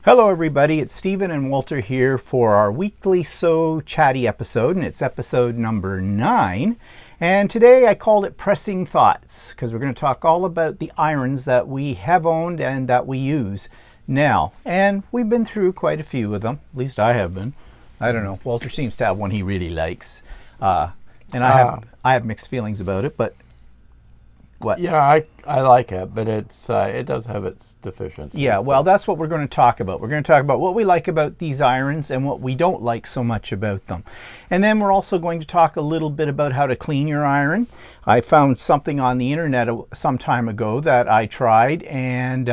Hello everybody, it's Stephen and Walter here for our weekly So Chatty episode, and it's episode number 9. And today I called it Pressing Thoughts, because we're going to talk all about the irons that we have owned and that we use now. And we've been through quite a few of them, at least I have been. I don't know, Walter seems to have one he really likes. And I have mixed feelings about it, but what? Yeah, I like it, but it does have its deficiencies. Yeah, well, that's what we're going to talk about. We're going to talk about what we like about these irons and what we don't like so much about them. And then we're also going to talk a little bit about how to clean your iron. I found something on the internet some time ago that I tried, and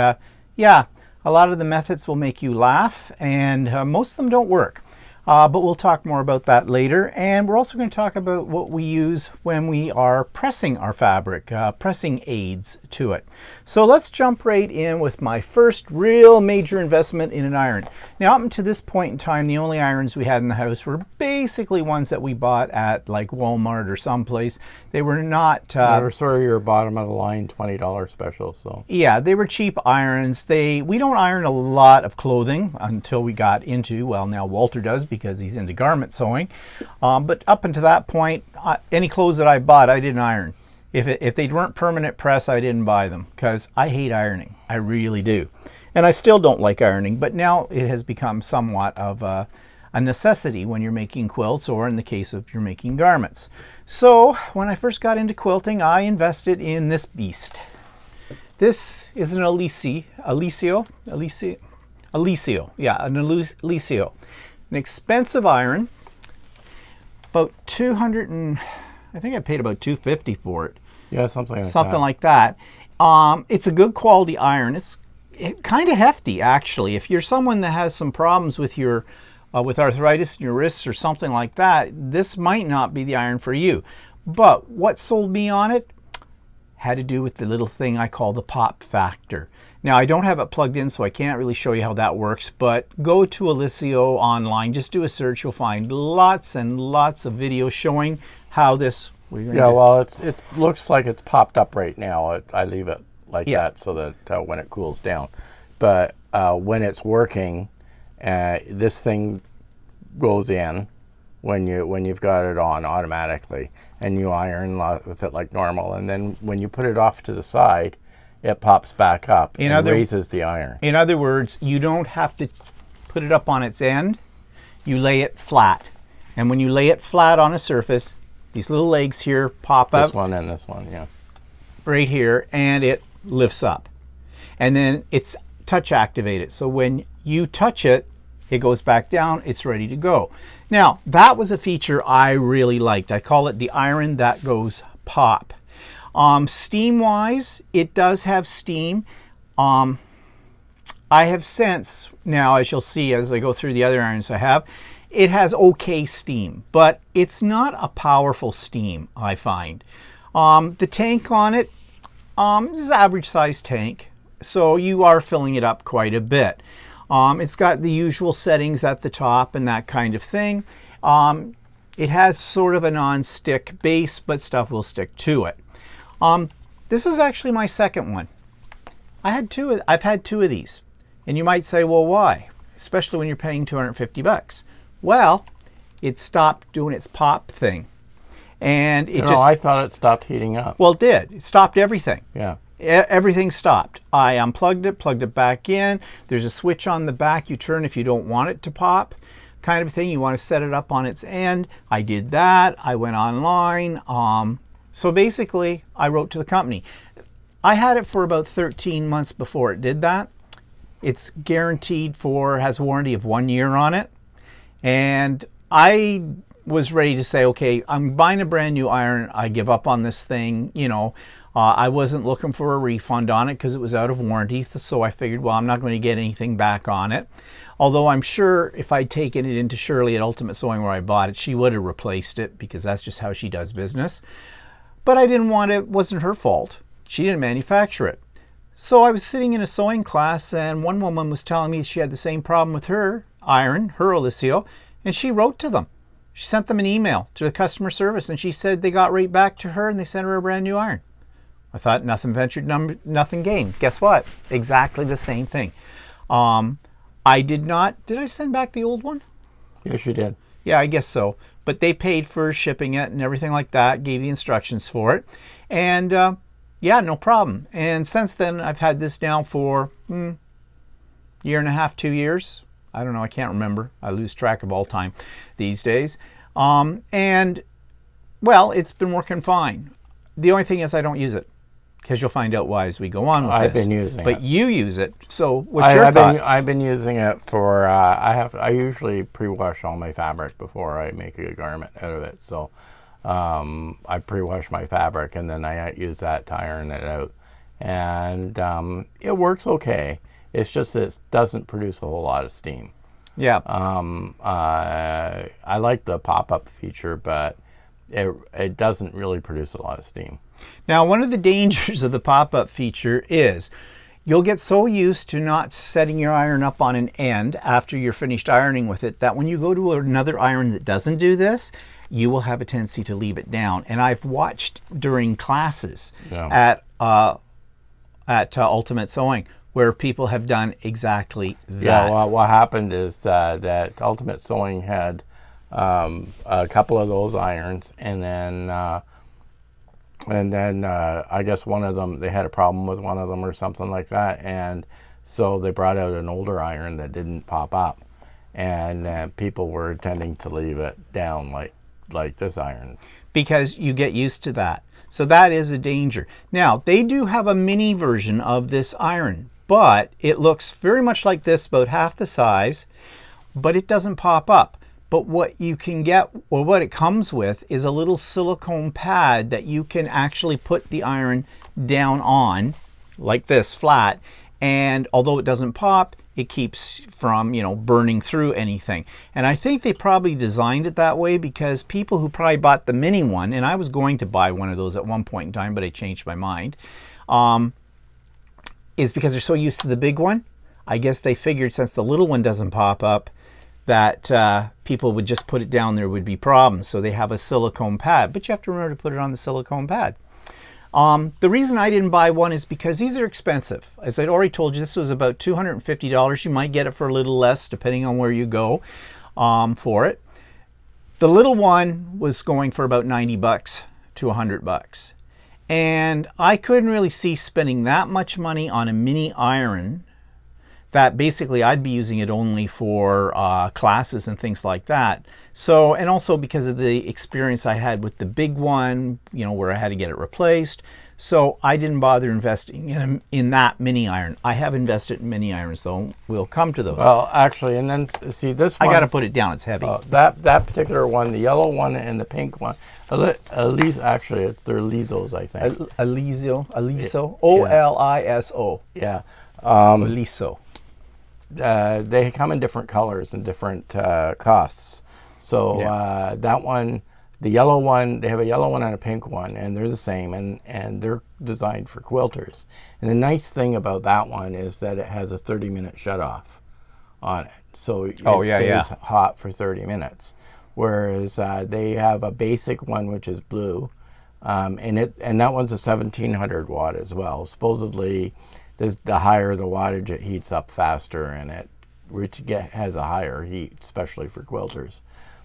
yeah, a lot of the methods will make you laugh, and most of them don't work. But we'll talk more about that later. And we're also going to talk about what we use when we are pressing our fabric, pressing aids to it. So let's jump right in with my first real major investment in an iron. Now, up to this point in time, the only irons we had in the house were basically ones that we bought at like Walmart or someplace. They were not... they were sort of your bottom of the line $20 special. So yeah, they were cheap irons. We don't iron a lot of clothing until we got into, well, now Walter does because he's into garment sewing. But up until that point, any clothes that I bought, I didn't iron. If they weren't permanent press, I didn't buy them because I hate ironing. I really do. And I still don't like ironing, but now it has become somewhat of a necessity when you're making quilts, or in the case of you're making garments. So when I first got into quilting, I invested in this beast. This is an Liso, yeah, an Liso. An expensive iron, about 200 and I think I paid about $250 for it. Yeah, something like that. It's a good quality iron. It's kind of hefty, actually. If you're someone that has some problems with your with arthritis in your wrists or something like that, this might not be the iron for you. But what sold me on it had to do with the little thing I call the pop factor. Now, I don't have it plugged in, so I can't really show you how that works, but go to a Liso online, just do a search, you'll find lots and lots of videos showing how this... Yeah, well, it looks like it's popped up right now. I leave it like that so that when it cools down. But when it's working, this thing goes in when you've got it on automatically, and you iron with it like normal. And then when you put it off to the side, it pops back up and raises the iron. In other words, you don't have to put it up on its end. You lay it flat. And when you lay it flat on a surface, these little legs here pop up. This one and this one, yeah. Right here, and it lifts up. And then it's touch activated. So when you touch it, it goes back down, it's ready to go. Now, that was a feature I really liked. I call it the iron that goes pop. Steam wise, it does have steam. I have since, now as you'll see as I go through the other irons I have, it has okay steam, but it's not a powerful steam, I find. The tank on it is average size tank, so you are filling it up quite a bit. It's got the usual settings at the top and that kind of thing. It has sort of a non-stick base, but stuff will stick to it. This is actually my second one. I've had two of these. And you might say, well, why? Especially when you're paying $250. Well, it stopped doing its pop thing. And I thought it stopped heating up. Well, it did. It stopped everything. Yeah. Everything stopped. I unplugged it, plugged it back in. There's a switch on the back you turn if you don't want it to pop, kind of thing. You want to set it up on its end. I did that. I went online. So basically, I wrote to the company. I had it for about 13 months before it did that. It's guaranteed has a warranty of 1 year on it. And I was ready to say, okay, I'm buying a brand new iron. I give up on this thing. I wasn't looking for a refund on it because it was out of warranty. So I figured, well, I'm not going to get anything back on it. Although I'm sure if I'd taken it into Shirley at Ultimate Sewing where I bought it, she would have replaced it because that's just how she does business. But I didn't want it. It wasn't her fault. She didn't manufacture it. So I was sitting in a sewing class, and one woman was telling me she had the same problem with her iron, her Liso, and she wrote to them. She sent them an email to the customer service, and she said they got right back to her and they sent her a brand new iron. I thought nothing ventured, nothing gained. Guess what? Exactly the same thing. I did not. Did I send back the old one? Yes, you did. Yeah, I guess so. But they paid for shipping it and everything like that, gave the instructions for it. And yeah, no problem. And since then, I've had this now for year and a half, 2 years. I don't know. I can't remember. I lose track of all time these days. And, well, it's been working fine. The only thing is I don't use it, because you'll find out why as we go on with I've this. been using it. But you use it. So what's your thoughts? I've been using it for, I usually pre-wash all my fabric before I make a garment out of it. So I pre-wash my fabric, and then I use that to iron it out. And it works okay. It's just that it doesn't produce a whole lot of steam. Yeah. I like the pop-up feature, but it doesn't really produce a lot of steam. Now, one of the dangers of the pop-up feature is you'll get so used to not setting your iron up on an end after you're finished ironing with it that when you go to another iron that doesn't do this, you will have a tendency to leave it down. And I've watched during classes at Ultimate Sewing where people have done exactly that. Yeah, well, what happened is that Ultimate Sewing had a couple of those irons, and then I guess one of them, they had a problem with one of them or something like that, and so they brought out an older iron that didn't pop up, and people were tending to leave it down like this iron. Because you get used to that. So that is a danger. Now, they do have a mini version of this iron, but it looks very much like this, about half the size, but it doesn't pop up. But what you can get, or what it comes with, is a little silicone pad that you can actually put the iron down on, like this, flat, and although it doesn't pop, it keeps from, burning through anything. And I think they probably designed it that way because people who probably bought the mini one, and I was going to buy one of those at one point in time, but I changed my mind, is because they're so used to the big one. I guess they figured since the little one doesn't pop up, that people would just put it down, there would be problems. So they have a silicone pad, but you have to remember to put it on the silicone pad. The reason I didn't buy one is because these are expensive. As I'd already told you, this was about $250. You might get it for a little less depending on where you go for it. The little one was going for about $90 to $100. And I couldn't really see spending that much money on a mini iron that basically I'd be using it only for classes and things like that. So, and also because of the experience I had with the big one, where I had to get it replaced. So I didn't bother investing in that mini iron. I have invested in mini irons though. We'll come to those. Well, actually, and then see this one. I got to put it down, it's heavy. That particular one, the yellow one and the pink one, actually, they're Lisos, I think. A Liso, O-L-I-S-O. Yeah. Liso. They come in different colors and different costs. So that one, the yellow one, they have a yellow one and a pink one, and they're the same, and they're designed for quilters. And the nice thing about that one is that it has a 30-minute shutoff on it. So it stays hot for 30 minutes. Whereas they have a basic one, which is blue, and that one's a 1700 watt as well. Supposedly, the higher the wattage, it heats up faster, and it has a higher heat, especially for quilters.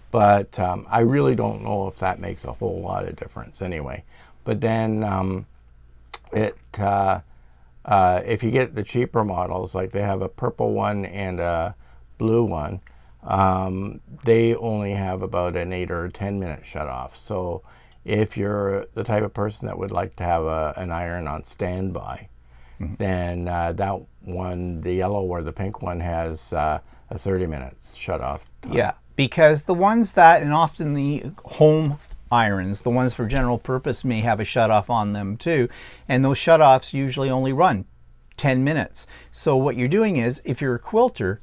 But I really don't know if that makes a whole lot of difference anyway. But then if you get the cheaper models, like they have a purple one and a blue one, they only have about an 8 or 10 minute shutoff. So if you're the type of person that would like to have an iron on standby, then that one, the yellow or the pink one, has a 30 minutes shutoff time. Yeah, because the ones that, and often the home irons, the ones for general purpose, may have a shutoff on them too, and those shutoffs usually only run 10 minutes. So what you're doing is, if you're a quilter,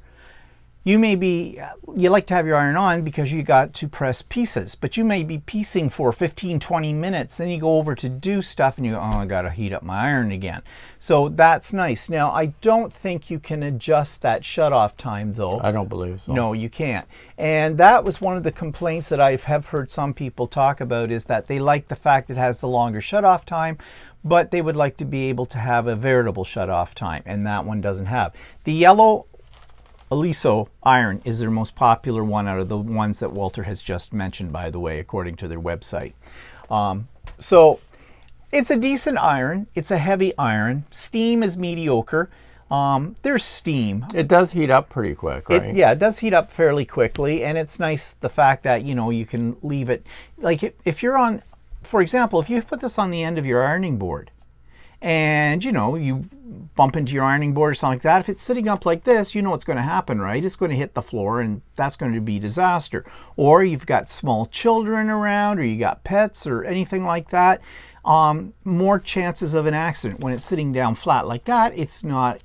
you like to have your iron on because you got to press pieces, but you may be piecing for 15-20 minutes, then you go over to do stuff and you go, oh, I gotta heat up my iron again. So that's nice. Now, I don't think you can adjust that shutoff time though. I don't believe so. No, you can't. And that was one of the complaints that I have heard some people talk about, is that they like the fact it has the longer shutoff time, but they would like to be able to have a variable shutoff time, and that one doesn't have. The yellow a Liso iron is their most popular one out of the ones that Walter has just mentioned, by the way, according to their website. So it's a decent iron. It's a heavy iron. Steam is mediocre. There's steam. It does heat up pretty quick, right? Yeah, it does heat up fairly quickly, and it's nice the fact that, you know, you can leave it, like if you're on, for example, if you put this on the end of your ironing board, and, you know, you bump into your ironing board or something like that, if it's sitting up like this, you know what's going to happen, right? It's going to hit the floor, and that's going to be disaster. Or you've got small children around, or you got pets or anything like that, more chances of an accident. When it's sitting down flat like that, it's not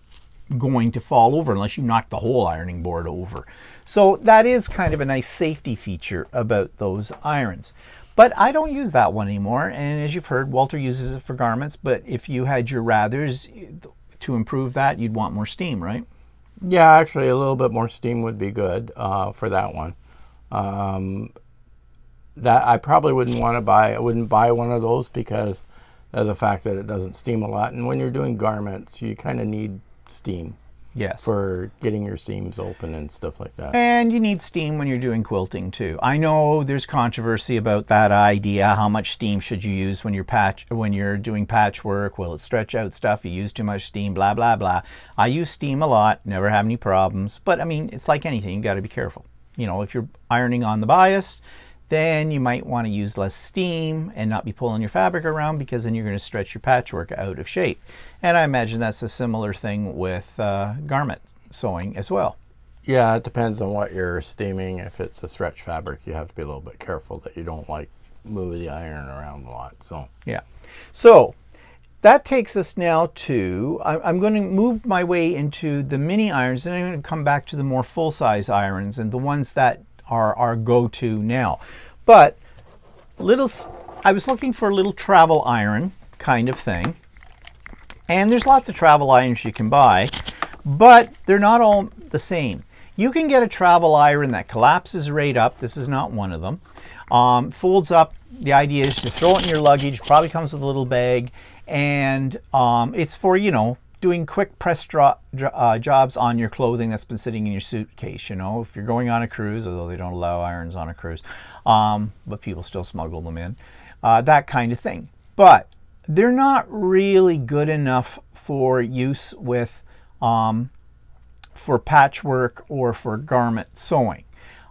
going to fall over unless you knock the whole ironing board over. So that is kind of a nice safety feature about those irons. But I don't use that one anymore, and as you've heard, Walter uses it for garments, but if you had your rathers to improve that, you'd want more steam, right? Yeah, actually a little bit more steam would be good for that one. That I probably wouldn't want to buy. I wouldn't buy one of those because of the fact that it doesn't steam a lot, and when you're doing garments, you kind of need steam. Yes. For getting your seams open and stuff like that. And you need steam when you're doing quilting too. I know there's controversy about that idea. How much steam should you use when you're doing patchwork? Will it stretch out stuff? You use too much steam, blah, blah, blah. I use steam a lot, never have any problems. But I mean, it's like anything, you got to be careful. You know, if you're ironing on the bias, then you might want to use less steam and not be pulling your fabric around, because then you're going to stretch your patchwork out of shape. And I imagine that's a similar thing with garment sewing as well. Yeah, it depends on what you're steaming. If it's a stretch fabric, you have to be a little bit careful that you don't like move the iron around a lot. So yeah. So that takes us now to, I'm going to move my way into the mini irons, and I'm going to come back to the more full-size irons and the ones that are our go-to now. But I was looking for a little travel iron kind of thing, and there's lots of travel irons you can buy, but they're not all the same. You can get a travel iron that collapses right up. This is not one of them. Folds up. The idea is to throw it in your luggage. Probably comes with a little bag, and it's for, you know, doing quick press jobs on your clothing that's been sitting in your suitcase. You know, if you're going on a cruise, although they don't allow irons on a cruise, but people still smuggle them in, that kind of thing. But they're not really good enough for use with for patchwork or for garment sewing.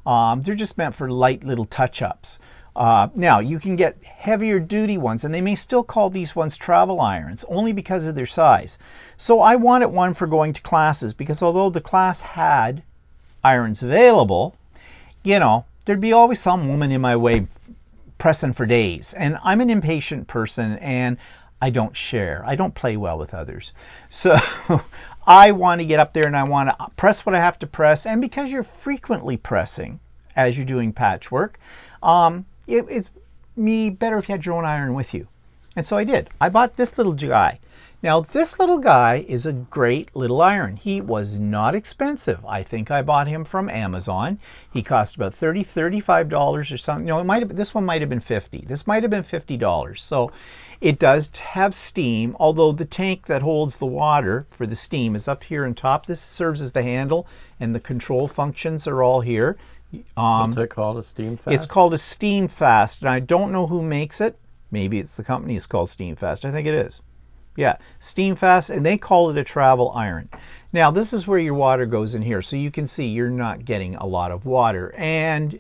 They're just meant for light little touch-ups. Now, you can get heavier duty ones, and they may still call these ones travel irons, only because of their size. So I wanted one for going to classes, because although the class had irons available, you know, there'd be always some woman in my way pressing for days. And I'm an impatient person, and I don't share. I don't play well with others. So I want to get up there and I want to press what I have to press. And because you're frequently pressing as you're doing patchwork, it's better if you had your own iron with you. And so I did. I bought this little guy. Now, this little guy is a great little iron. He was not expensive. I think I bought him from Amazon. He cost about $30, $35 or something. No, this one might have been $50. This might have been $50. So it does have steam, although the tank that holds the water for the steam is up here on top. This serves as the handle, and the control functions are all here. What's it called? A Steam Fast? It's called a Steam Fast, and I don't know who makes it. Maybe it's the company is called Steam Fast. I think it is. Yeah, Steam Fast, and they call it a travel iron. Now, this is where your water goes in here, so you can see you're not getting a lot of water. And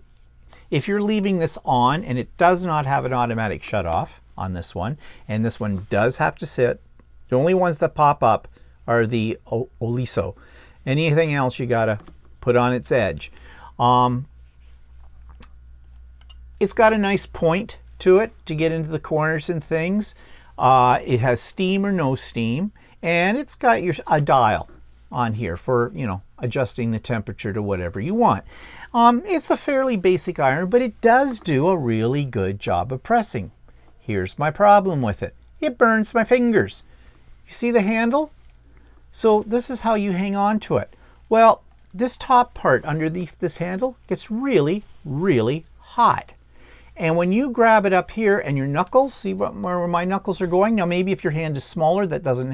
if you're leaving this on, and it does not have an automatic shut-off on this one, and this one does have to sit, the only ones that pop up are the Liso. Anything else you gotta put on its edge. It's got a nice point to it to get into the corners and things. It has steam or no steam, and it's got a dial on here for, you know, adjusting the temperature to whatever you want. It's a fairly basic iron, but it does do a really good job of pressing. Here's my problem with it. It burns my fingers. You see the handle? So this is how you hang on to it. Well, this top part underneath this handle gets really, really hot. And when you grab it up here and your knuckles, see where my knuckles are going? Now maybe if your hand is smaller that doesn't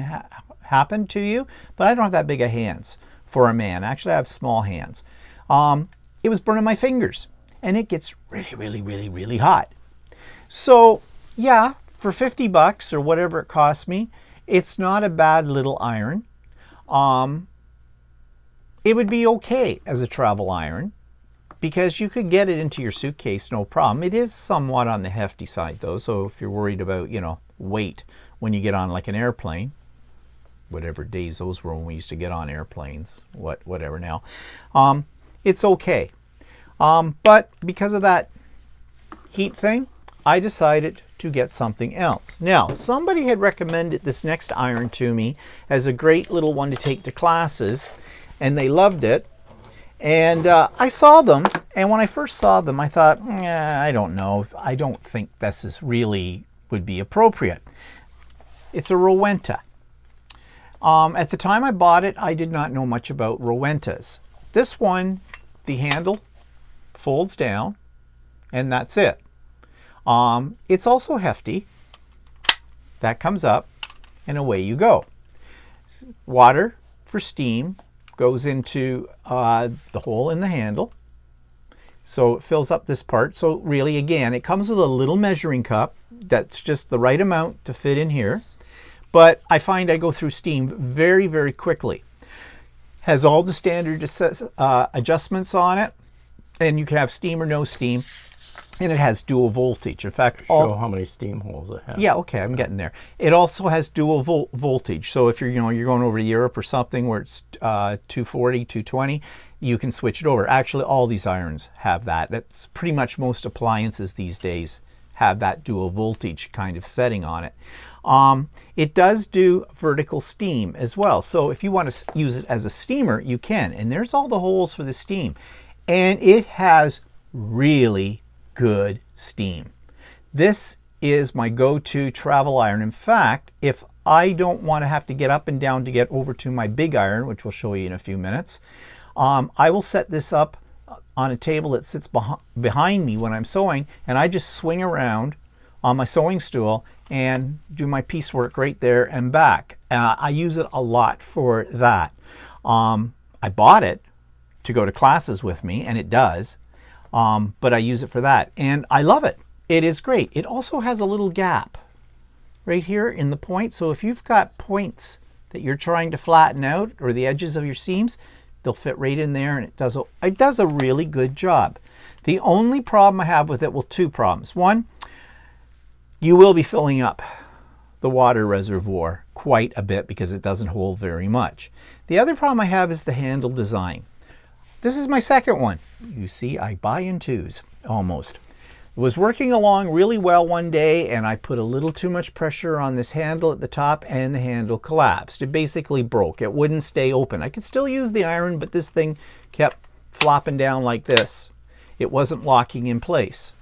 happen to you, but I don't have that big of hands. for a man. Actually, I have small hands. It was burning my fingers, and it gets really, really, really, really hot. So yeah, for 50 bucks or whatever it cost me, it's not a bad little iron. It would be okay as a travel iron because you could get it into your suitcase, no problem. It is somewhat on the hefty side though, so if you're worried about, you know, weight when you get on like an airplane, whatever days those were when we used to get on airplanes, whatever now, it's okay. But because of that heat thing, I decided to get something else. Now, somebody had recommended this next iron to me as a great little one to take to classes, and they loved it. And I saw them, and when I first saw them, I thought, I don't know. I don't think this is really would be appropriate. It's a Rowenta. At the time I bought it, I did not know much about Rowentas. This one, the handle folds down, and that's it. It's also hefty. That comes up, and away you go. Water for steam goes into the hole in the handle. So it fills up this part. So really, again, it comes with a little measuring cup that's just the right amount to fit in here. But I find I go through steam very, very quickly. Has all the standard adjustments on it, and you can have steam or no steam. And it has dual voltage. In fact, show how many steam holes it has. Yeah, okay, I'm getting there. It also has dual voltage. So if you're going over to Europe or something where it's 240, 220, you can switch it over. Actually, all these irons have that. That's pretty much most appliances these days have that dual voltage kind of setting on it. It does do vertical steam as well. So if you want to use it as a steamer, you can. And there's all the holes for the steam. And it has really good steam. This is my go-to travel iron. In fact, if I don't want to have to get up and down to get over to my big iron, which we'll show you in a few minutes, I will set this up on a table that sits behind me when I'm sewing, and I just swing around on my sewing stool and do my piecework right there and back. I use it a lot for that. I bought it to go to classes with me, and it does. But I use it for that, and I love it. It is great. It also has a little gap right here in the point, so if you've got points that you're trying to flatten out or the edges of your seams, they'll fit right in there, and it does a really good job. The only problem I have with it, well, two problems. One, you will be filling up the water reservoir quite a bit because it doesn't hold very much. The other problem I have is the handle design. This is my second one. You see, I buy in twos, almost. It was working along really well one day, and I put a little too much pressure on this handle at the top, and the handle collapsed. It basically broke. It wouldn't stay open. I could still use the iron, but this thing kept flopping down like this. It wasn't locking in place.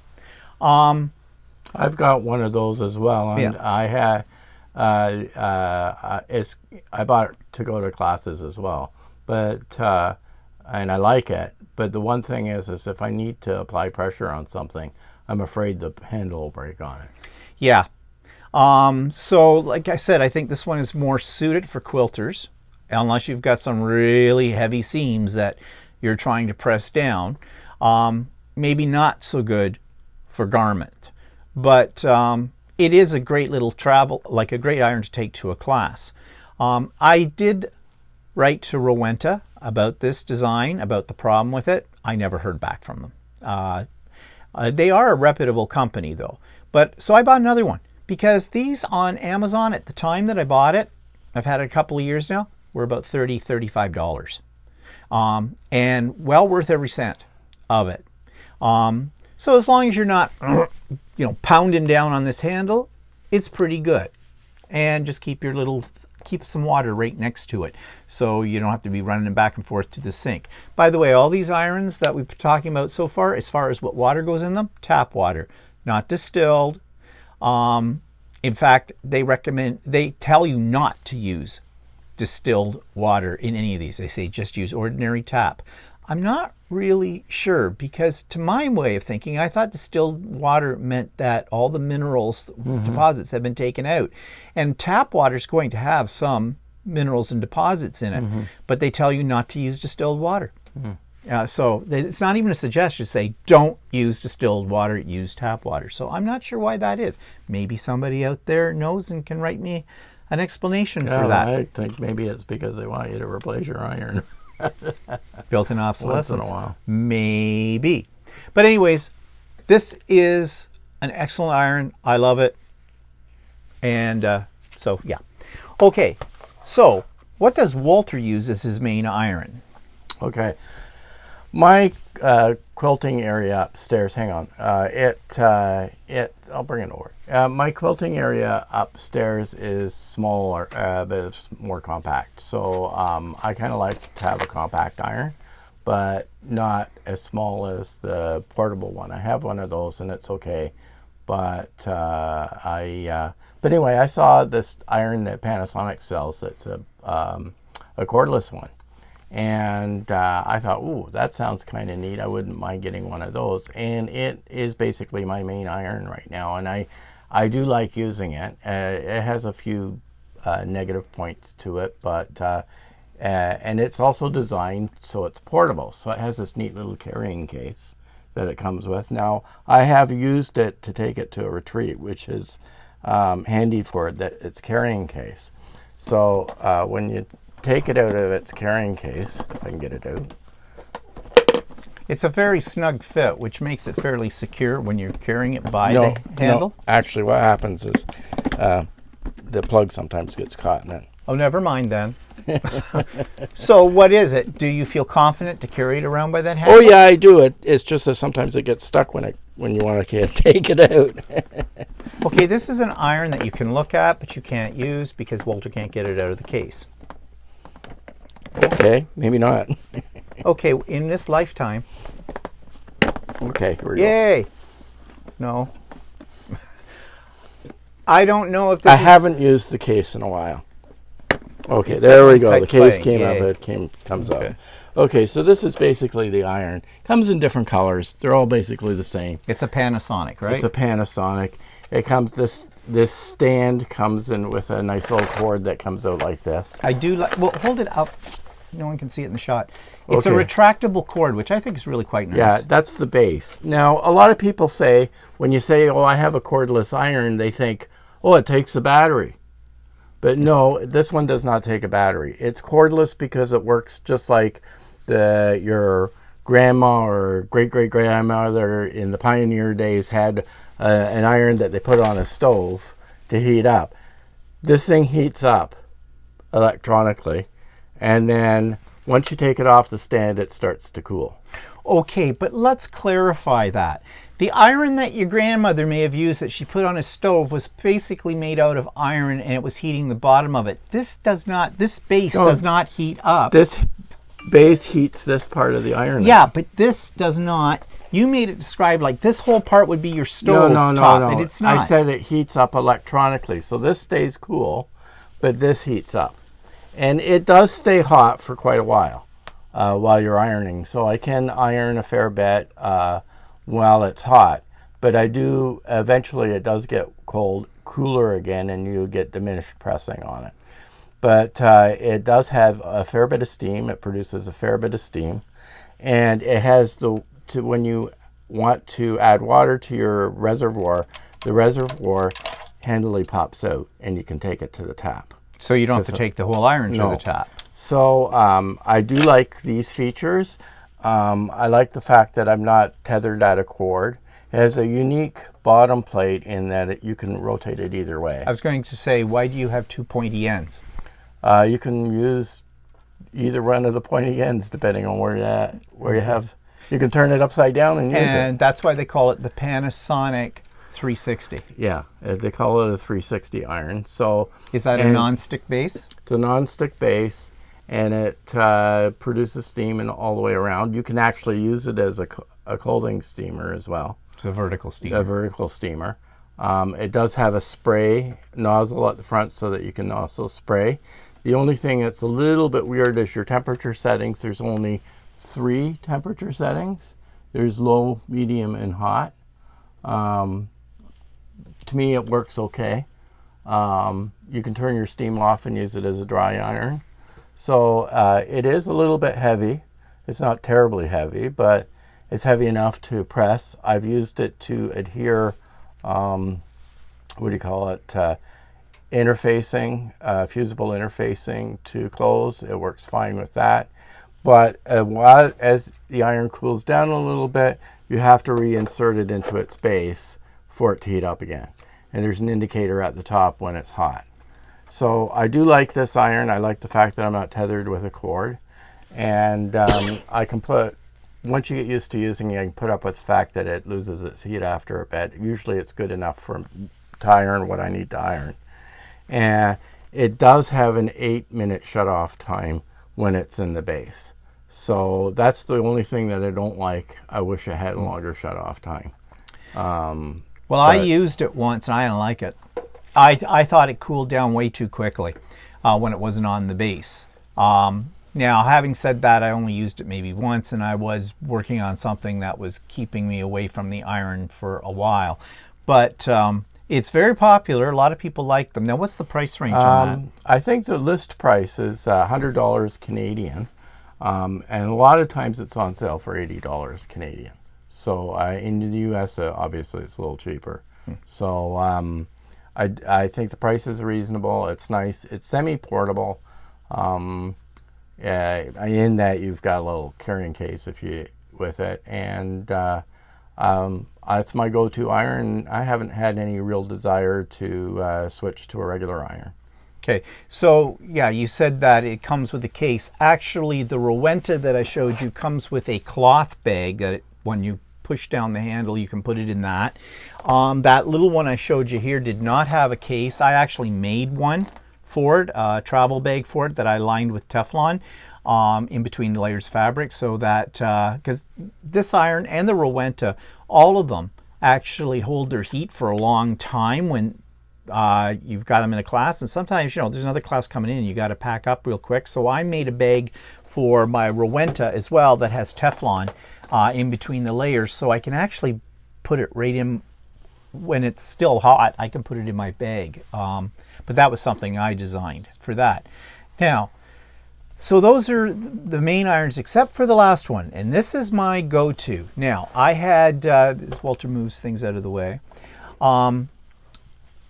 I've got one of those as well, and yeah. I bought it to go to classes as well, but and I like it. But the one thing is if I need to apply pressure on something, I'm afraid the handle will break on it. Yeah. So like I said, I think this one is more suited for quilters, unless you've got some really heavy seams that you're trying to press down. Maybe not so good for garment, but it is a great little travel, like a great iron to take to a class. I did write to Rowenta about this design, about the problem with it. I never heard back from them. They are a reputable company though. So I bought another one because these on Amazon at the time that I bought it, I've had it a couple of years now, were about $30, $35. And well worth every cent of it. So as long as you're not pounding down on this handle, it's pretty good. And just keep some water right next to it so you don't have to be running them back and forth to the sink. By the way, all these irons that we've been talking about so far, as far as what water goes in them, tap water, not distilled. In fact, they tell you not to use distilled water in any of these. They say just use ordinary tap. I'm not really sure because to my way of thinking, I thought distilled water meant that all the minerals deposits have been taken out. And tap water is going to have some minerals and deposits in it. But they tell you not to use distilled water. So it's not even a suggestion to say don't use distilled water, use tap water. So I'm not sure why that is. Maybe somebody out there knows and can write me an explanation for that. I think maybe it's because they want you to replace your iron. Built-in obsolescence. Once in a while. Maybe. But anyways, this is an excellent iron. I love it. And so, yeah. Okay, so what does Walter use as his main iron? Okay. My quilting area upstairs, hang on, I'll bring it over. My quilting area upstairs is smaller, but it's more compact. So I kind of like to have a compact iron, but not as small as the portable one. I have one of those and it's okay. But but anyway, I saw this iron that Panasonic sells that's a cordless one. And I thought, ooh, that sounds kind of neat. I wouldn't mind getting one of those. And it is basically my main iron right now. And I do like using it. It has a few negative points to it, but and it's also designed so it's portable. So it has this neat little carrying case that it comes with. Now, I have used it to take it to a retreat, which is handy for its carrying case. So when you take it out of its carrying case, if I can get it out. It's a very snug fit, which makes it fairly secure when you're carrying it by the handle. No, actually what happens is the plug sometimes gets caught in it. Oh, never mind then. So what is it? Do you feel confident to carry it around by that handle? Oh yeah, I do. It's just that sometimes it gets stuck when you want to take it out. Okay, this is an iron that you can look at, but you can't use because Walter can't get it out of the case. Okay, maybe not. Okay, in this lifetime. Okay, here we go. Yay! No. I don't know if this I haven't used the case in a while. Okay, It's there we like go. The case clay. came Yay. up. Comes up. Okay, so this is basically the iron. Comes in different colors. They're all basically the same. It's a Panasonic, right? It's a Panasonic. It comes this stand comes in with a nice little cord that comes out like this. I do like. Well, hold it up. No one can see it in the shot. It's Okay. a retractable cord, which I think is really quite nice. Yeah, that's the base. Now, a lot of people say, when you say, oh, I have a cordless iron, they think, oh, it takes a battery. But no, this one does not take a battery. It's cordless because it works just like your grandma or great-great-grandmother in the pioneer days had an iron that they put on a stove to heat up. This thing heats up electronically, and then once you take it off the stand, it starts to cool. Okay, but let's clarify that. The iron that your grandmother may have used that she put on a stove was basically made out of iron and it was heating the bottom of it. This base does not heat up. This base heats this part of the iron. Yeah, but this does not. You made it describe like this whole part would be your stove top, No. and it's not. I said it heats up electronically. So this stays cool, but this heats up. And it does stay hot for quite a while you're ironing. So I can iron a fair bit while it's hot. But eventually it does get cooler again, and you get diminished pressing on it. But it does have a fair bit of steam. It produces a fair bit of steam. And it has when you want to add water to your reservoir, the reservoir handily pops out and you can take it to the tap. So you don't have to take the whole iron to the tap. So I do like these features. I like the fact that I'm not tethered at a cord. It has a unique bottom plate in that you can rotate it either way. I was going to say, why do you have two pointy ends? You can use either one of the pointy ends depending on where you have. You can turn it upside down and use it. And that's why they call it the Panasonic 360. Yeah, they call it a 360 iron. So is that a non-stick base? It's a non-stick base, and it produces steam and all the way around. You can actually use it as a colding steamer as well. It's a vertical steamer. A vertical steamer. It does have a spray nozzle at the front so that you can also spray. The only thing that's a little bit weird is your temperature settings. There's only 3 temperature settings. There's low, medium, and hot. To me, it works okay. You can turn your steam off and use it as a dry iron. So it is a little bit heavy. It's not terribly heavy, but it's heavy enough to press. I've used it to adhere, what do you call it, interfacing, fusible interfacing to clothes. It works fine with that. But as the iron cools down a little bit, you have to reinsert it into its base for it to heat up again. And there's an indicator at the top when it's hot. So I do like this iron. I like the fact that I'm not tethered with a cord. And I can put, once you get used to using it, I can put up with the fact that it loses its heat after a bit. Usually it's good enough to iron what I need to iron. And it does have an 8-minute shut-off time when it's in the base. So that's the only thing that I don't like. I wish it had a longer shut-off time. Well, I used it once and I didn't like it. I thought it cooled down way too quickly when it wasn't on the base. Now, having said that, I only used it maybe once, and I was working on something that was keeping me away from the iron for a while. But it's very popular. A lot of people like them. Now, what's the price range on that? I think the list price is $100 Canadian, and a lot of times it's on sale for $80 Canadian. So in the U.S., obviously, it's a little cheaper. So I think the price is reasonable. It's nice. It's semi-portable. In that you've got a little carrying case with it, and it's my go-to iron. I haven't had any real desire to switch to a regular iron. Okay, so yeah, you said that it comes with a case. Actually, the Rowenta that I showed you comes with a cloth bag that when you push down the handle, you can put it in that. That little one I showed you here did not have a case. I actually made one for it, a travel bag for it that I lined with Teflon in between the layers of fabric, so that, because this iron and the Rowenta, all of them actually hold their heat for a long time when you've got them in a class, and sometimes, there's another class coming in and you got to pack up real quick. So I made a bag for my Rowenta as well that has Teflon in between the layers, so I can actually put it right in when it's still hot. I can put it in my bag. But that was something I designed for that. Now, so those are the main irons except for the last one, and this is my go-to. Now, I had, as Walter moves things out of the way,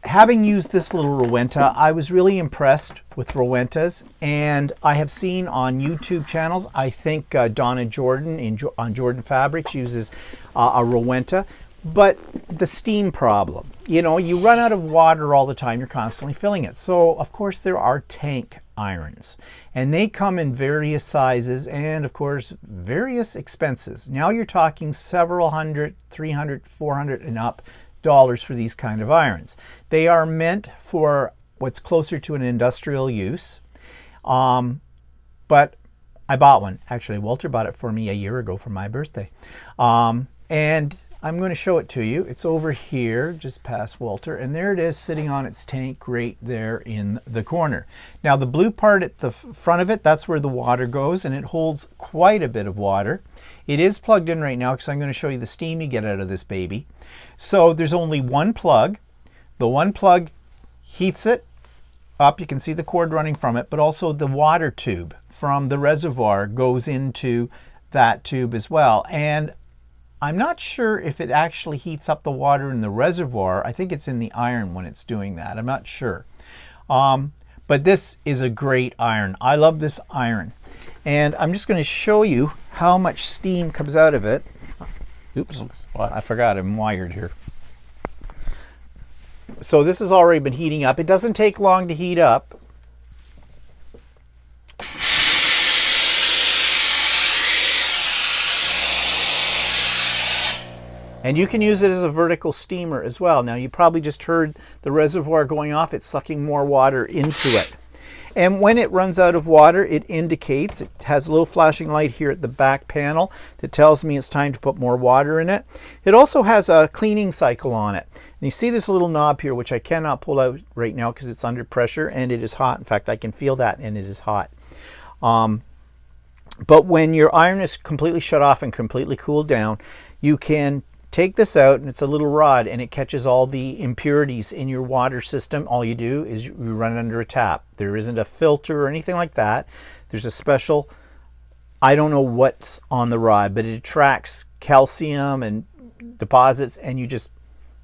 having used this little Rowenta, I was really impressed with Rowentas, and I have seen on YouTube channels, I think Donna Jordan on Jordan Fabrics uses a Rowenta. But the steam problem, you run out of water all the time. You're constantly filling it. So, of course, there are tank irons. And they come in various sizes and, of course, various expenses. Now you're talking several hundred, $300, $400 and up dollars for these kind of irons. They are meant for what's closer to an industrial use. But I bought one. Actually, Walter bought it for me a year ago for my birthday. And I'm going to show it to you. It's over here, just past Walter, and there it is sitting on its tank right there in the corner. Now the blue part at the front of it, that's where the water goes, and it holds quite a bit of water. It is plugged in right now because I'm going to show you the steam you get out of this baby. So there's only one plug. The one plug heats it up. You can see the cord running from it, but also the water tube from the reservoir goes into that tube as well. And I'm not sure if it actually heats up the water in the reservoir. I think it's in the iron when it's doing that. I'm not sure. But this is a great iron. I love this iron. And I'm just going to show you how much steam comes out of it. Oops, I forgot I'm wired here. So this has already been heating up. It doesn't take long to heat up. And you can use it as a vertical steamer as well. Now you probably just heard the reservoir going off. It's sucking more water into it. And when it runs out of water, it indicates, it has a little flashing light here at the back panel that tells me it's time to put more water in it. It also has a cleaning cycle on it. And you see this little knob here, which I cannot pull out right now because it's under pressure and it is hot. In fact, I can feel that and it is hot. But when your iron is completely shut off and completely cooled down, you can take this out, and it's a little rod, and it catches all the impurities in your water system. All you do is you run it under a tap. There isn't a filter or anything like that. There's a special, I don't know what's on the rod, but it attracts calcium and deposits, and you just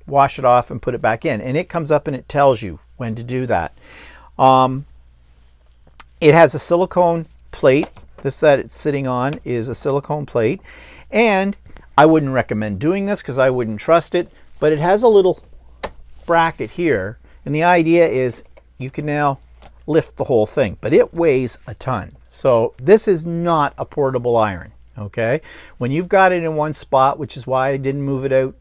wash it off and put it back in, and it comes up and it tells you when to do that. It has a silicone plate. This that it's sitting on is a silicone plate, and I wouldn't recommend doing this because I wouldn't trust it, but it has a little bracket here, and the idea is you can now lift the whole thing, but it weighs a ton. So this is not a portable iron, okay? When you've got it in one spot, which is why I didn't move it out,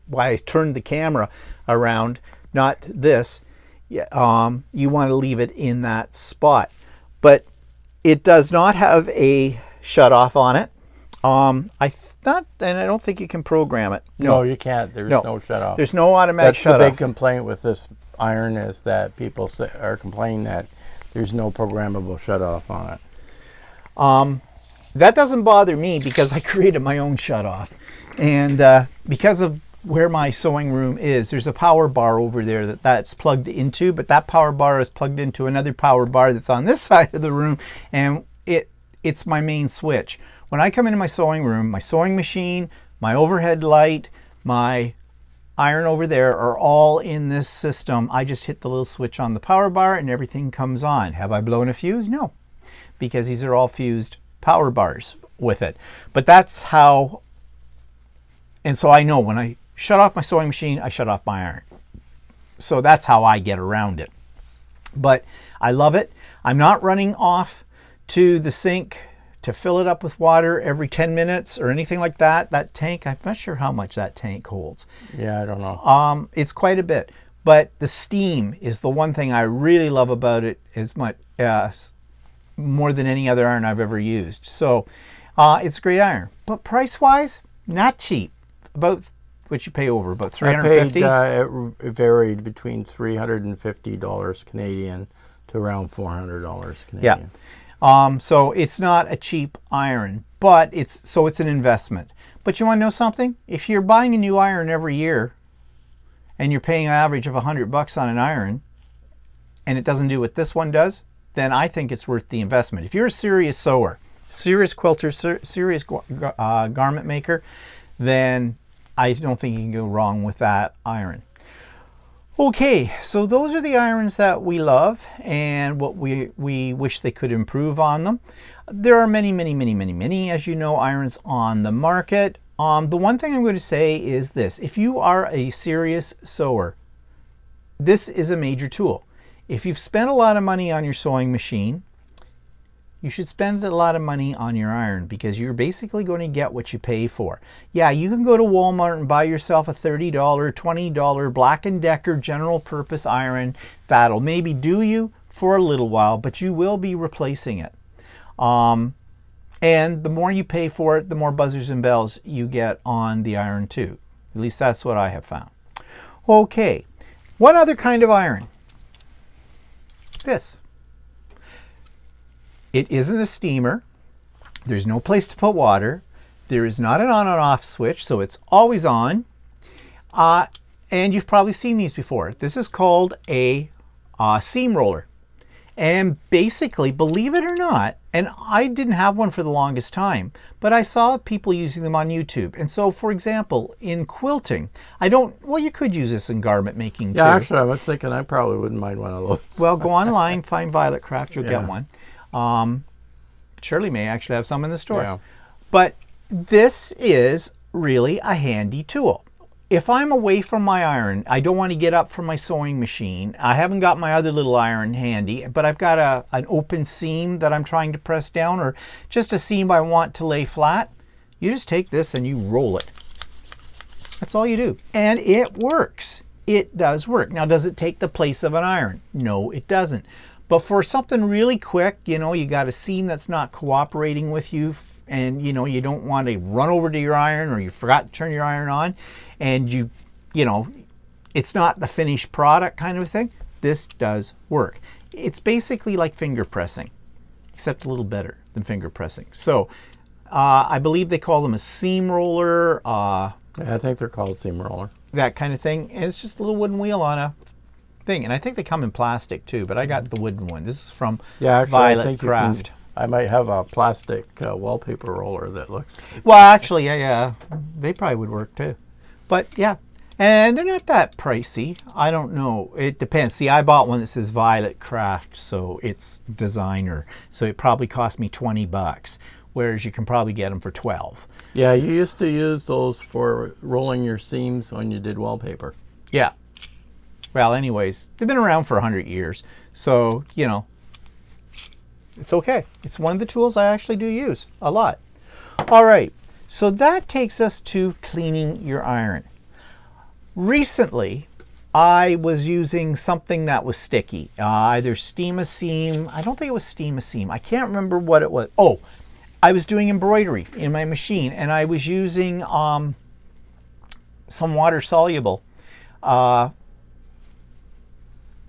why I turned the camera around, not this, you want to leave it in that spot. But it does not have a shutoff on it. And I don't think you can program it. No, you can't. There's no shutoff. There's no automatic shutoff. That's the big complaint with this iron, is that people are complaining that there's no programmable shutoff on it. That doesn't bother me because I created my own shutoff. And because of where my sewing room is, there's a power bar over there that's plugged into, but that power bar is plugged into another power bar that's on this side of the room, and it's my main switch. When I come into my sewing room, my sewing machine, my overhead light, my iron over there are all in this system. I just hit the little switch on the power bar and everything comes on. Have I blown a fuse? No, because these are all fused power bars with it. But that's how, and so I know when I shut off my sewing machine, I shut off my iron. So that's how I get around it. But I love it. I'm not running off to the sink to fill it up with water every 10 minutes or anything like that. That tank, I'm not sure how much that tank holds. Yeah, I don't know. It's quite a bit. But the steam is the one thing I really love about it, as much more than any other iron I've ever used. So it's a great iron. But price-wise, not cheap. About what you pay over, about $350? It varied between $350 Canadian to around $400 Canadian. Yeah. So it's not a cheap iron, but it's an investment. But you want to know something? If you're buying a new iron every year and you're paying an average of $100 on an iron and it doesn't do what this one does, then I think it's worth the investment. If you're a serious sewer, serious quilter, serious garment maker, then I don't think you can go wrong with that iron. Okay, so those are the irons that we love and what we wish they could improve on them. There are many, as you know, irons on the market. The one thing I'm going to say is this: if you are a serious sewer, this is a major tool. If you've spent a lot of money on your sewing machine, you should spend a lot of money on your iron, because you're basically going to get what you pay for. Yeah, you can go to Walmart and buy yourself a $30, $20 Black & Decker general purpose iron. That'll maybe do you for a little while, but you will be replacing it. And the more you pay for it, the more buzzers and bells you get on the iron too. At least that's what I have found. Okay, one other kind of iron. This. It isn't a steamer. There's no place to put water. There is not an on and off switch, so it's always on. And you've probably seen these before. This is called a seam roller. And basically, believe it or not, and I didn't have one for the longest time, but I saw people using them on YouTube. And so, for example, in quilting, well, you could use this in garment making too. Yeah, actually, I was thinking I probably wouldn't mind one of those. Well, go online, find Violet Craft, you'll get one. Shirley may actually have some in the store. Yeah. But this is really a handy tool. If I'm away from my iron, I don't want to get up from my sewing machine. I haven't got my other little iron handy, but I've got an open seam that I'm trying to press down, or just a seam I want to lay flat. You just take this and you roll it. That's all you do. And it works. It does work. Now, does it take the place of an iron? No, it doesn't. But for something really quick, you know, you got a seam that's not cooperating with you, and you know, you don't want to run over to your iron, or you forgot to turn your iron on, and you know, it's not the finished product kind of thing. This does work. It's basically like finger pressing, except a little better than finger pressing. So I believe they call them a seam roller. Yeah, I think they're called seam roller. That kind of thing. And it's just a little wooden wheel on a thing. And I think they come in plastic too, but I got the wooden one. This is from Violet Craft. I might have a plastic wallpaper roller that looks... Well, actually, yeah, they probably would work too. But yeah, and they're not that pricey. I don't know. It depends. See, I bought one that says Violet Craft, so it's designer. So it probably cost me $20, whereas you can probably get them for 12. Yeah, you used to use those for rolling your seams when you did wallpaper. Yeah. Well, anyways, they've been around for 100 years. So, you know, it's okay. It's one of the tools I actually do use a lot. All right. So that takes us to cleaning your iron. Recently, I was using something that was sticky, either Steam-A-Seam. I don't think it was Steam-A-Seam. I can't remember what it was. Oh, I was doing embroidery in my machine, and I was using some water-soluble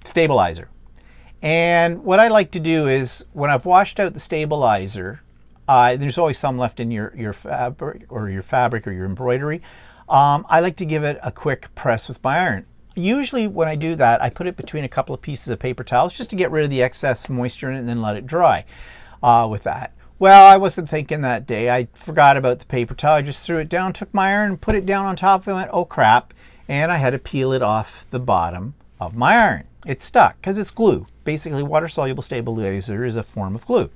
stabilizer. And what I like to do is, when I've washed out the stabilizer, there's always some left in your fabric or your embroidery. I like to give it a quick press with my iron. Usually when I do that, I put it between a couple of pieces of paper towels just to get rid of the excess moisture in it and then let it dry with that. Well, I wasn't thinking that day. I forgot about the paper towel. I just threw it down, took my iron, put it down on top of it, went, oh crap, and I had to peel it off the bottom of my iron. It's stuck because it's glue. Basically, water-soluble stabilizer is a form of glue.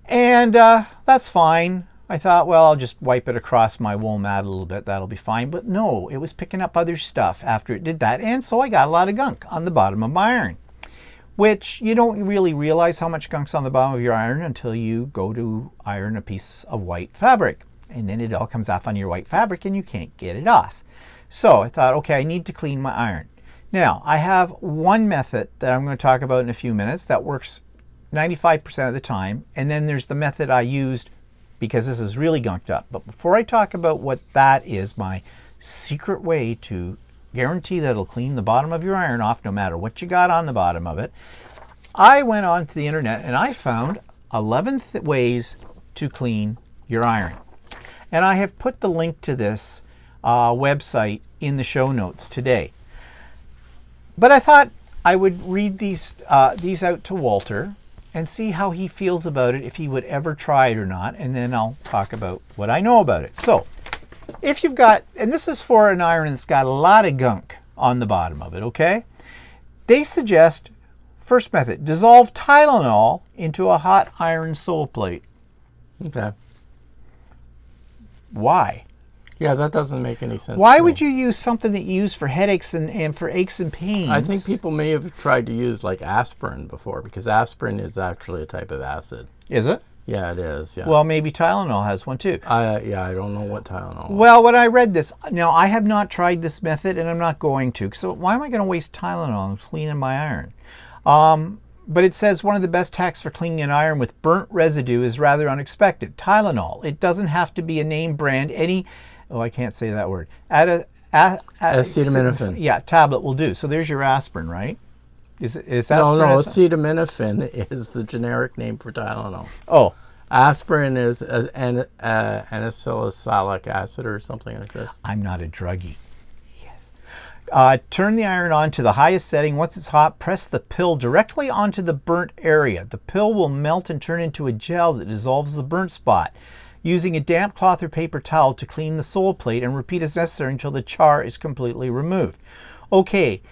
And that's fine. I thought, well, I'll just wipe it across my wool mat a little bit. That'll be fine. But no, it was picking up other stuff after it did that. And so I got a lot of gunk on the bottom of my iron, which you don't really realize how much gunk's on the bottom of your iron until you go to iron a piece of white fabric. And then it all comes off on your white fabric and you can't get it off. So I thought, okay, I need to clean my iron. Now, I have one method that I'm going to talk about in a few minutes that works 95% of the time. And then there's the method I used because this is really gunked up. But before I talk about what that is, my secret way to guarantee that it'll clean the bottom of your iron off no matter what you got on the bottom of it, I went onto the internet and I found 11 ways to clean your iron. And I have put the link to this website in the show notes today. But I thought I would read these out to Walter and see how he feels about it, if he would ever try it or not, and then I'll talk about what I know about it. So, if you've got, and this is for an iron that's got a lot of gunk on the bottom of it, okay? They suggest, first method, dissolve Tylenol into a hot iron sole plate. Okay. Why? Yeah, that doesn't make any sense. Why would you use something that you use for headaches and for aches and pains? I think people may have tried to use like aspirin before, because aspirin is actually a type of acid. Is it? Yeah, it is. Yeah. Well, maybe Tylenol has one too. Yeah, I don't know what Tylenol. Well, when I read this, now I have not tried this method, and I'm not going to. So why am I going to waste Tylenol on cleaning my iron? But it says one of the best hacks for cleaning an iron with burnt residue is rather unexpected. Tylenol. It doesn't have to be a name brand. Oh, I can't say that word. Acetaminophen. Yeah, tablet will do. So there's your aspirin, right? Is aspirin? No, acetaminophen is the generic name for Tylenol. Oh. Aspirin is an N-acetylsalicylic acid or something like this. I'm not a druggie. Yes. Turn the iron on to the highest setting. Once it's hot, press the pill directly onto the burnt area. The pill will melt and turn into a gel that dissolves the burnt spot. Using a damp cloth or paper towel to clean the sole plate, and repeat as necessary until the char is completely removed. Okay.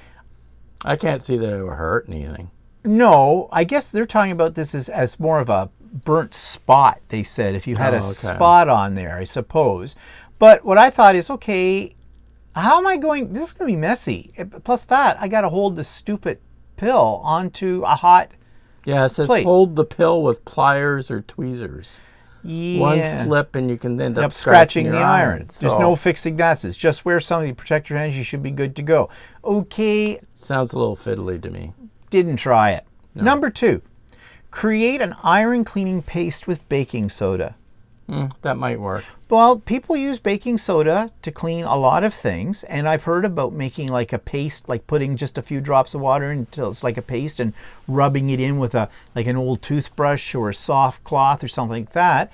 I can't see that it would hurt anything. No, I guess they're talking about this as more of a burnt spot, they said, if you had a spot on there, I suppose. But what I thought is, okay, how am I going, this is going to be messy. Plus that, I got to hold this stupid pill onto a hot Yeah, it says plate. Hold the pill with pliers or tweezers. Yeah. One slip and you can end up scratching the iron. So There's no fixing that. It's just wear something to protect your hands. You should be good to go. Okay. Sounds a little fiddly to me. Didn't try it. No. Number 2, create an iron cleaning paste with baking soda. That might work. Well, people use baking soda to clean a lot of things, and I've heard about making like a paste, like putting just a few drops of water until it's like a paste and rubbing it in with like an old toothbrush or a soft cloth or something like that.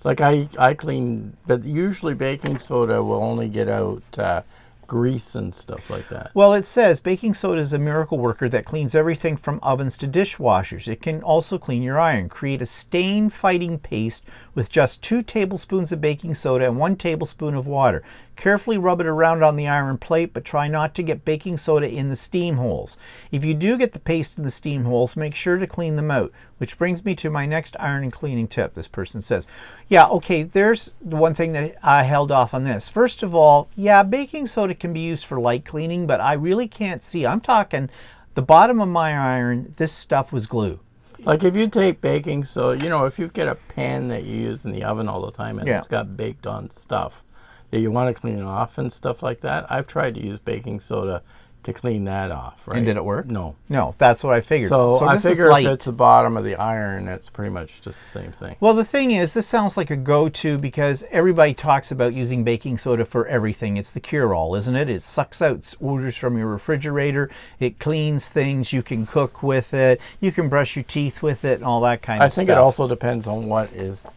Like I clean, but usually baking soda will only get out grease and stuff like that. Well, it says baking soda is a miracle worker that cleans everything from ovens to dishwashers. It can also clean your iron. Create a stain-fighting paste with just 2 tablespoons of baking soda and 1 tablespoon of water. Carefully rub it around on the iron plate, but try not to get baking soda in the steam holes. If you do get the paste in the steam holes, make sure to clean them out. Which brings me to my next iron and cleaning tip, this person says. Yeah, okay, there's the one thing that I held off on this. First of all, yeah, baking soda can be used for light cleaning, but I really can't see. I'm talking the bottom of my iron, this stuff was glue. Like if you take baking soda, you know, if you get a pan that you use in the oven all the time and it's got baked on stuff that you want to clean off and stuff like that, I've tried to use baking soda to clean that off, right? And did it work? No. No, that's what I figured. So I this is figure light. if it's the bottom of the iron, it's pretty much just the same thing. Well, the thing is, this sounds like a go-to because everybody talks about using baking soda for everything. It's the cure-all, isn't it? It sucks out odors from your refrigerator. It cleans things. You can cook with it. You can brush your teeth with it and all that kind of stuff. I think it also depends on what is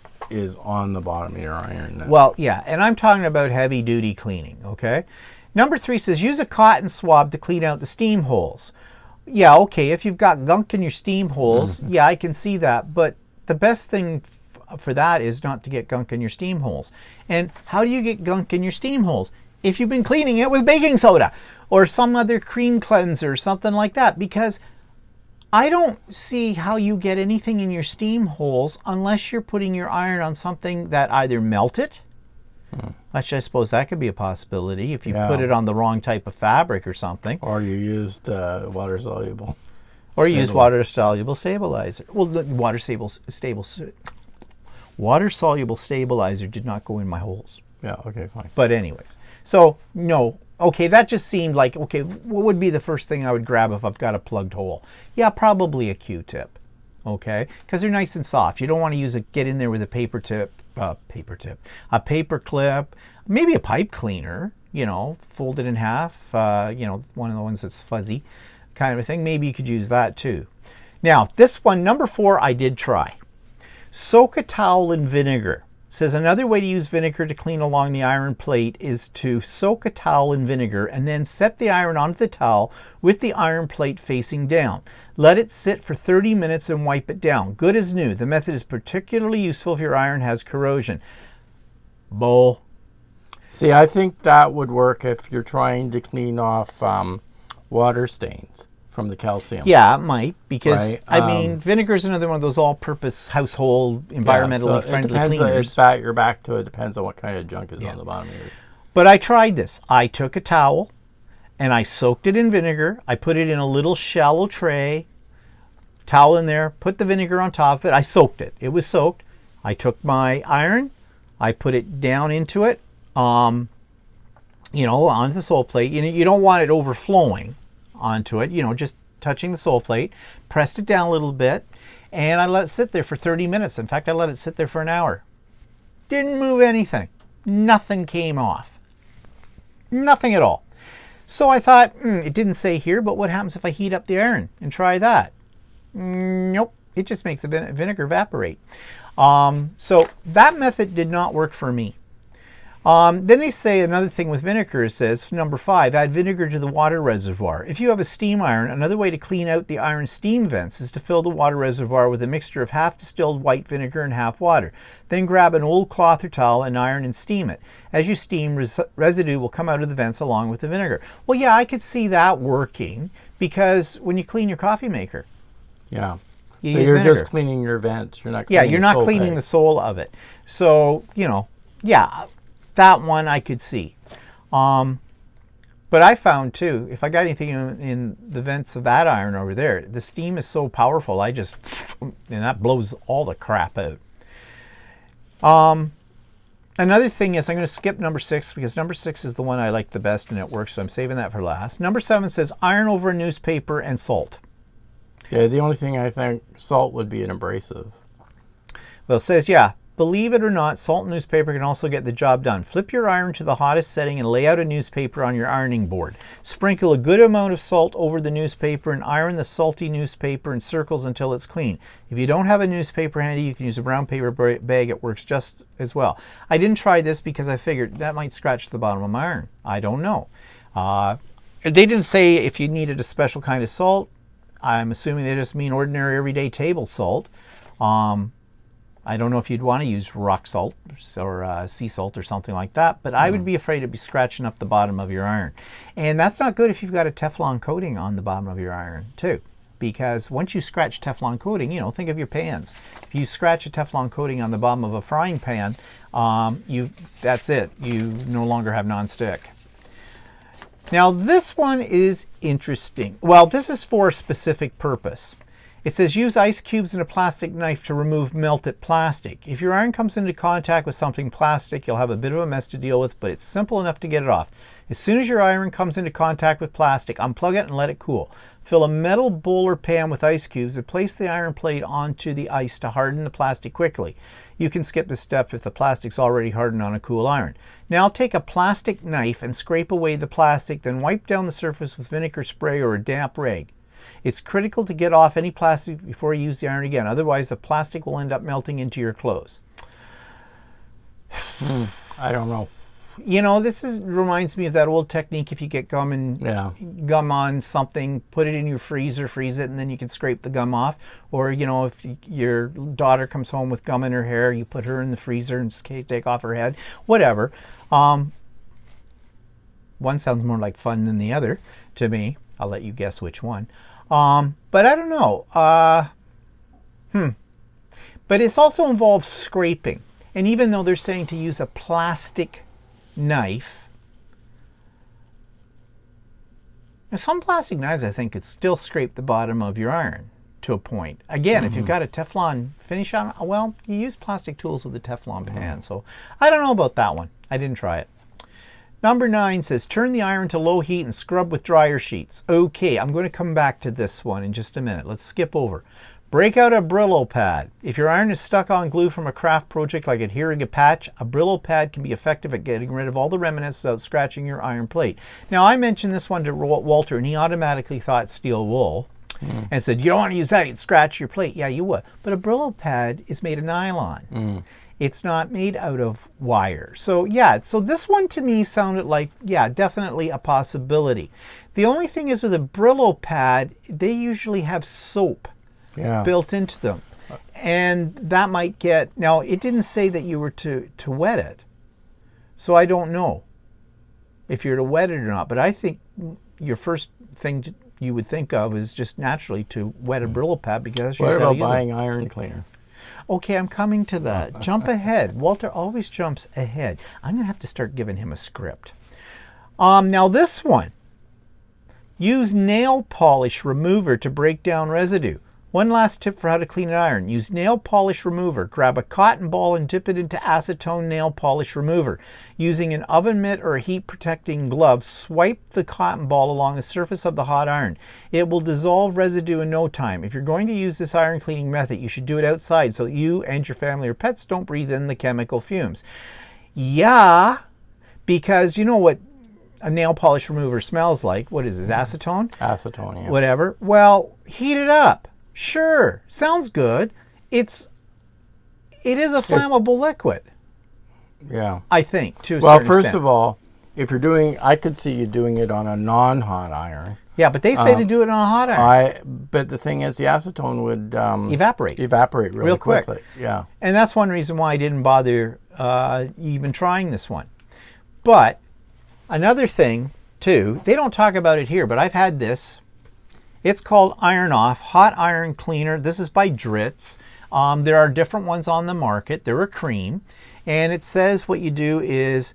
on the bottom of your iron. Well, yeah, and I'm talking about heavy-duty cleaning, okay? Number 3 says, use a cotton swab to clean out the steam holes. Yeah, okay, if you've got gunk in your steam holes, yeah, I can see that. But the best thing for that is not to get gunk in your steam holes. And how do you get gunk in your steam holes? If you've been cleaning it with baking soda or some other cream cleanser or something like that. Because I don't see how you get anything in your steam holes unless you're putting your iron on something that either melt it. Actually, I suppose that could be a possibility if you put it on the wrong type of fabric or something. Or you used water-soluble. Or you use water-soluble stabilizer. Well, the water-soluble stabilizer did not go in my holes. Yeah, okay, fine. But anyways, so no. Okay, that just seemed like, okay, what would be the first thing I would grab if I've got a plugged hole? Yeah, probably a Q-tip. Okay, because they're nice and soft. You don't want to get in there with a paper clip, maybe a pipe cleaner, you know, fold it in half, you know, one of the ones that's fuzzy kind of a thing. Maybe you could use that too. Now, this one, number 4, I did try. Soak a towel in vinegar. It says another way to use vinegar to clean along the iron plate is to soak a towel in vinegar and then set the iron onto the towel with the iron plate facing down. Let it sit for 30 minutes and wipe it down. Good as new. The method is particularly useful if your iron has corrosion. Bull. See, I think that would work if you're trying to clean off water stains from the calcium. Yeah, it might, because right? I mean, vinegar is another one of those all-purpose household, environmentally friendly cleaners. You're back to it. Depends on what kind of junk is on the bottom of it. But I tried this. I took a towel and I soaked it in vinegar. I put it in a little shallow tray, towel in there, put the vinegar on top of it. I soaked it. It was soaked. I took my iron, I put it down into it, you know, onto the sole plate. You don't want it overflowing onto it, you know, just touching the sole plate. Pressed it down a little bit, and I let it sit there for 30 minutes. In fact, I let it sit there for an hour. Didn't move anything. Nothing came off. Nothing at all. So I thought, it didn't say here, but what happens if I heat up the iron and try that? Nope. It just makes the vinegar evaporate. So that method did not work for me. Then they say another thing with vinegar, it says, number 5, add vinegar to the water reservoir. If you have a steam iron, another way to clean out the iron steam vents is to fill the water reservoir with a mixture of half distilled white vinegar and half water. Then grab an old cloth or towel and iron and steam it. As you steam, residue will come out of the vents along with the vinegar. Well, yeah, I could see that working because when you clean your coffee maker, yeah, you're just cleaning your vents. You're not cleaning you're not cleaning the sole of it. So, you know, yeah, that one I could see. But I found too, if I got anything in the vents of that iron over there, the steam is so powerful, and that blows all the crap out. Another thing is, I'm going to skip number 6 because number 6 is the one I like the best and it works, so I'm saving that for last. Number 7 says iron over newspaper and salt. Yeah, the only thing I think salt would be an abrasive. Well, it says, yeah, believe it or not, salt and newspaper can also get the job done. Flip your iron to the hottest setting and lay out a newspaper on your ironing board. Sprinkle a good amount of salt over the newspaper and iron the salty newspaper in circles until it's clean. If you don't have a newspaper handy, you can use a brown paper bag. It works just as well. I didn't try this because I figured that might scratch the bottom of my iron. I don't know. They didn't say if you needed a special kind of salt. I'm assuming they just mean ordinary everyday table salt. I don't know if you'd want to use rock salt or sea salt or something like that, but I would be afraid it'd be scratching up the bottom of your iron. And that's not good if you've got a Teflon coating on the bottom of your iron too, because once you scratch Teflon coating, you know, think of your pans. If you scratch a Teflon coating on the bottom of a frying pan, that's it. You no longer have nonstick. Now this one is interesting. Well, this is for a specific purpose. It says use ice cubes and a plastic knife to remove melted plastic. If your iron comes into contact with something plastic, you'll have a bit of a mess to deal with, but it's simple enough to get it off. As soon as your iron comes into contact with plastic, unplug it and let it cool. Fill a metal bowl or pan with ice cubes and place the iron plate onto the ice to harden the plastic quickly. You can skip this step if the plastic's already hardened on a cool iron. Now take a plastic knife and scrape away the plastic, then wipe down the surface with vinegar spray or a damp rag. It's critical to get off any plastic before you use the iron again. Otherwise, the plastic will end up melting into your clothes. I don't know. You know, reminds me of that old technique. If you get gum and gum on something, put it in your freezer, freeze it, and then you can scrape the gum off. Or, you know, if your daughter comes home with gum in her hair, you put her in the freezer and take off her head. Whatever. One sounds more like fun than the other to me. I'll let you guess which one. But I don't know. But it's also involves scraping. And even though they're saying to use a plastic knife, now some plastic knives I think could still scrape the bottom of your iron to a point. Again, if you've got a Teflon finish on, well, you use plastic tools with a Teflon pan. So I don't know about that one. I didn't try it. Number 9 says, turn the iron to low heat and scrub with dryer sheets. Okay, I'm going to come back to this one in just a minute. Let's skip over. Break out a Brillo pad. If your iron is stuck on glue from a craft project like adhering a patch, a Brillo pad can be effective at getting rid of all the remnants without scratching your iron plate. Now, I mentioned this one to Walter, and he automatically thought steel wool and said, you don't want to use that, you'd scratch your plate. Yeah, you would. But a Brillo pad is made of nylon. It's not made out of wire. So yeah, so this one to me sounded like, yeah, definitely a possibility. The only thing is with a Brillo pad, they usually have soap built into them. And that might get, now it didn't say that you were to wet it. So I don't know if you're to wet it or not, but I think your first thing you would think of is just naturally to wet a Brillo pad because what about buying iron cleaner? Okay, I'm coming to that. Jump ahead. Walter always jumps ahead. I'm going to have to start giving him a script. Now this one. Use nail polish remover to break down residue. One last tip for how to clean an iron. Use nail polish remover. Grab a cotton ball and dip it into acetone nail polish remover. Using an oven mitt or a heat protecting glove, swipe the cotton ball along the surface of the hot iron. It will dissolve residue in no time. If you're going to use this iron cleaning method, you should do it outside so that you and your family or pets don't breathe in the chemical fumes. Yeah, because you know what a nail polish remover smells like. What is it, acetone? Acetone, yeah. Whatever. Well, heat it up. Sure, sounds good. It is a flammable liquid. Yeah. I think, to a well, certain first extent. of all, if you're doing, I could see you doing it on a non-hot iron. Yeah, but they say to do it on a hot iron. But the thing is, the acetone would evaporate really quickly. Yeah. And that's one reason why I didn't bother even trying this one. But another thing, too, they don't talk about it here, but I've had this. It's called Iron Off Hot Iron Cleaner. This is by Dritz. There are different ones on the market. They're a cream. And it says what you do is